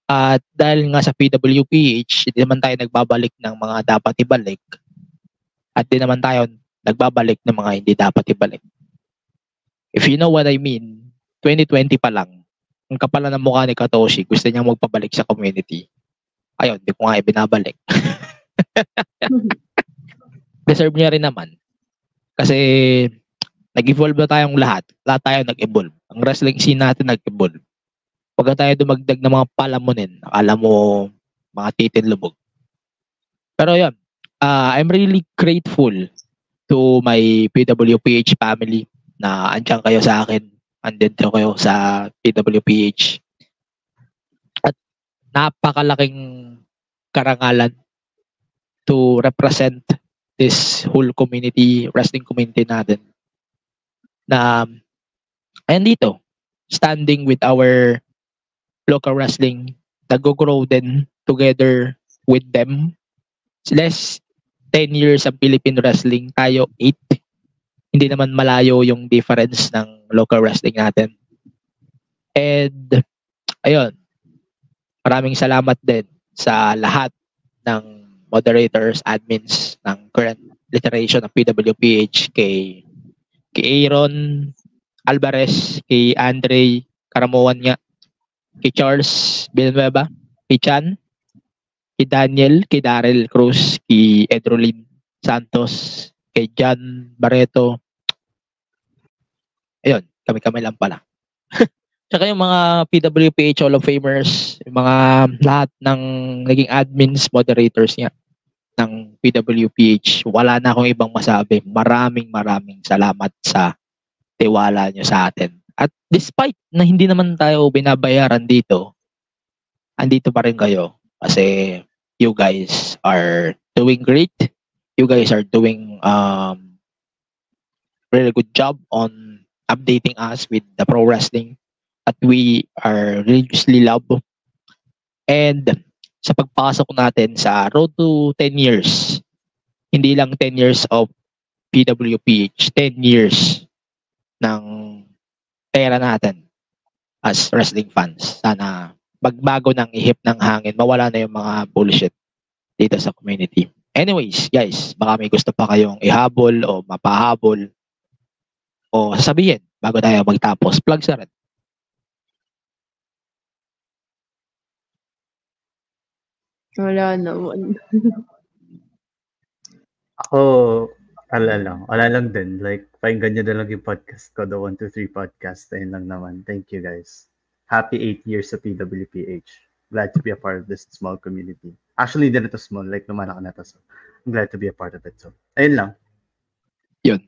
At dahil nga sa PWPH, hindi naman tayo nagbabalik ng mga dapat ibalik. At di naman tayo nagbabalik ng mga hindi dapat ibalik. If you know what I mean, 2020 pa lang, ang kapala ng mukha ni Katoshi, gusto niyang magpabalik sa community. Ayun, di ko nga ibinabalik. Deserve niya rin naman. Kasi nag-evolve na tayong lahat. Lahat tayo nag-evolve. Ang wrestling scene natin nag-evolve. Huwag tayo dumagdag ng mga palamunin. Akala mo mga titin lubog. Pero yun, I'm really grateful to my PWPH family na andyan kayo sa akin. Andito kayo sa PWPH. At napakalaking karangalan to represent this whole community, wrestling community natin. Na, ayan dito, standing with our local wrestling, nag-grow din together with them. Less 10 years ang Philippine wrestling, tayo 8. Hindi naman malayo yung difference ng local wrestling natin. And, ayun, maraming salamat din sa lahat ng moderators, admins ng current iteration ng PWPH kay Aaron Alvarez, kay Andre Karamuan nga, kay Charles Villanueva, kay Chan, kay Daniel, kay Daryl Cruz, kay Edrolin Santos, kay John Barreto. Ayun, kami-kami lang pala. Tsaka yung mga PWPH Hall of Famers, yung mga lahat ng naging admins, moderators niya ng PWPH, wala na akong ibang masabi. Maraming salamat sa tiwala nyo sa atin. At despite na hindi naman tayo binabayaran dito, andito pa rin kayo kasi you guys are doing great. You guys are doing really good job on updating us with the pro wrestling at we are religiously love. And sa pagpasok natin sa road to 10 years, hindi lang 10 years of PWPH, 10 years ng pera natin as wrestling fans. Sana magbago ng ihip ng hangin, mawala na yung mga bullshit dito sa community. Anyways, guys, baka may gusto pa kayong ihabol o mapahabol o sasabihin bago tayo magtapos. Plug sa red. Wala naman. Ako, wala lang din. Like, pakinggan nyo na lang yung podcast ko, the 123 podcast. Ayun lang naman. Thank you, guys. Happy 8 years sa PWPH. Glad to be a part of this small community. Actually, hindi na to small. Like, lumanak na to. So, I'm glad to be a part of it. So, ayun lang. Yun.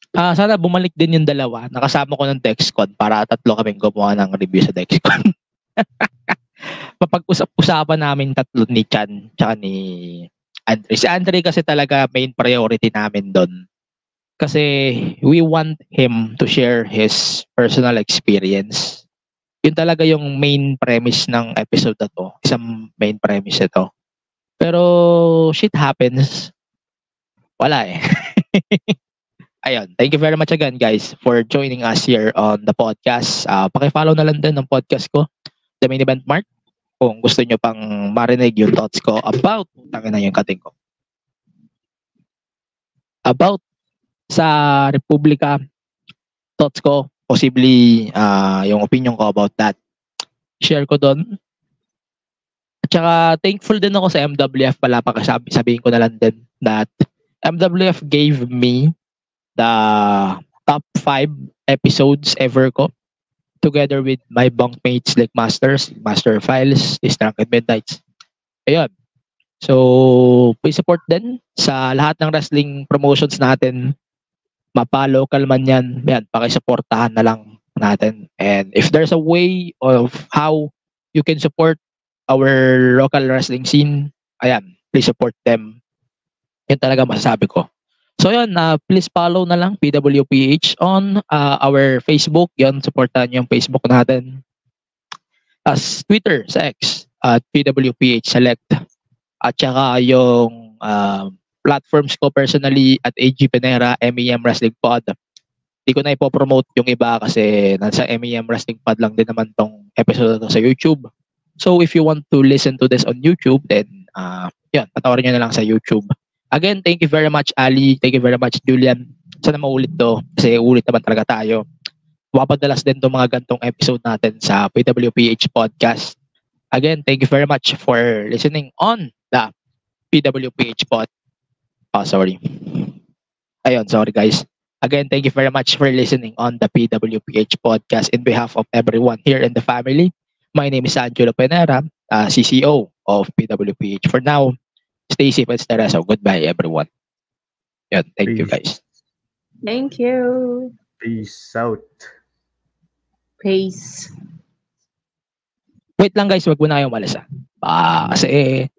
Sana bumalik din yung dalawa. Nakasama ko ng Dexcon para 3 kaming gumawa ng review sa Dexcon. Mapag-usap-usapan namin 3 ni Chan tsaka ni Andre. Si Andre kasi talaga main priority namin doon. Kasi we want him to share his personal experience. Yun talaga yung main premise ng episode na to. Isang main premise ito. Pero shit happens. Wala eh. Ayun. Thank you very much again, guys, for joining us here on the podcast. Paki-follow na lang din ng podcast ko, The Main Event Mark, kung gusto nyo pang marinig yung thoughts ko about, tangin na yung kating ko, about sa Republika, thoughts ko, possibly yung opinion ko about that. Share ko doon. At saka thankful din ako sa MWF pala, sabihin ko na lang din that MWF gave me the top 5 episodes ever ko together with my bunkmates like Master Files, Drunken Midnights. Ayun. So, please support din sa lahat ng wrestling promotions natin. Mapa-local man yan, pakisuportahan na lang natin. And if there's a way of how you can support our local wrestling scene, ayan, please support them. Yan talaga masasabi ko. So yun, please follow na lang PWPH on our Facebook. Yun, supportan yung Facebook natin. As Twitter, sa X, at PWPH Select. At saka yung platforms ko personally at AG Penera, MEM Wrestling Pod. Hindi ko na ipopromote yung iba kasi nasa MEM Wrestling Pod lang din naman tong episode na sa YouTube. So if you want to listen to this on YouTube, then yun, patawarin nyo na lang sa YouTube. Again, thank you very much, Ali. Thank you very much, Julian. Sana maulit to kasi ulit naman talaga tayo. Wapadalas din itong mga gantong episode natin sa PWPH Podcast. Again, thank you very much for listening on the PWPH Pod. Oh, sorry. Ayun, sorry guys. Again, thank you very much for listening on the PWPH Podcast in behalf of everyone here in the family. My name is Angelo Penera, CCO of PWPH. For now, stay safe and stay so goodbye everyone. Yeah, thank you guys. Thank you. Peace out. Peace. Wait lang guys, wag mo na kayong umalis kasi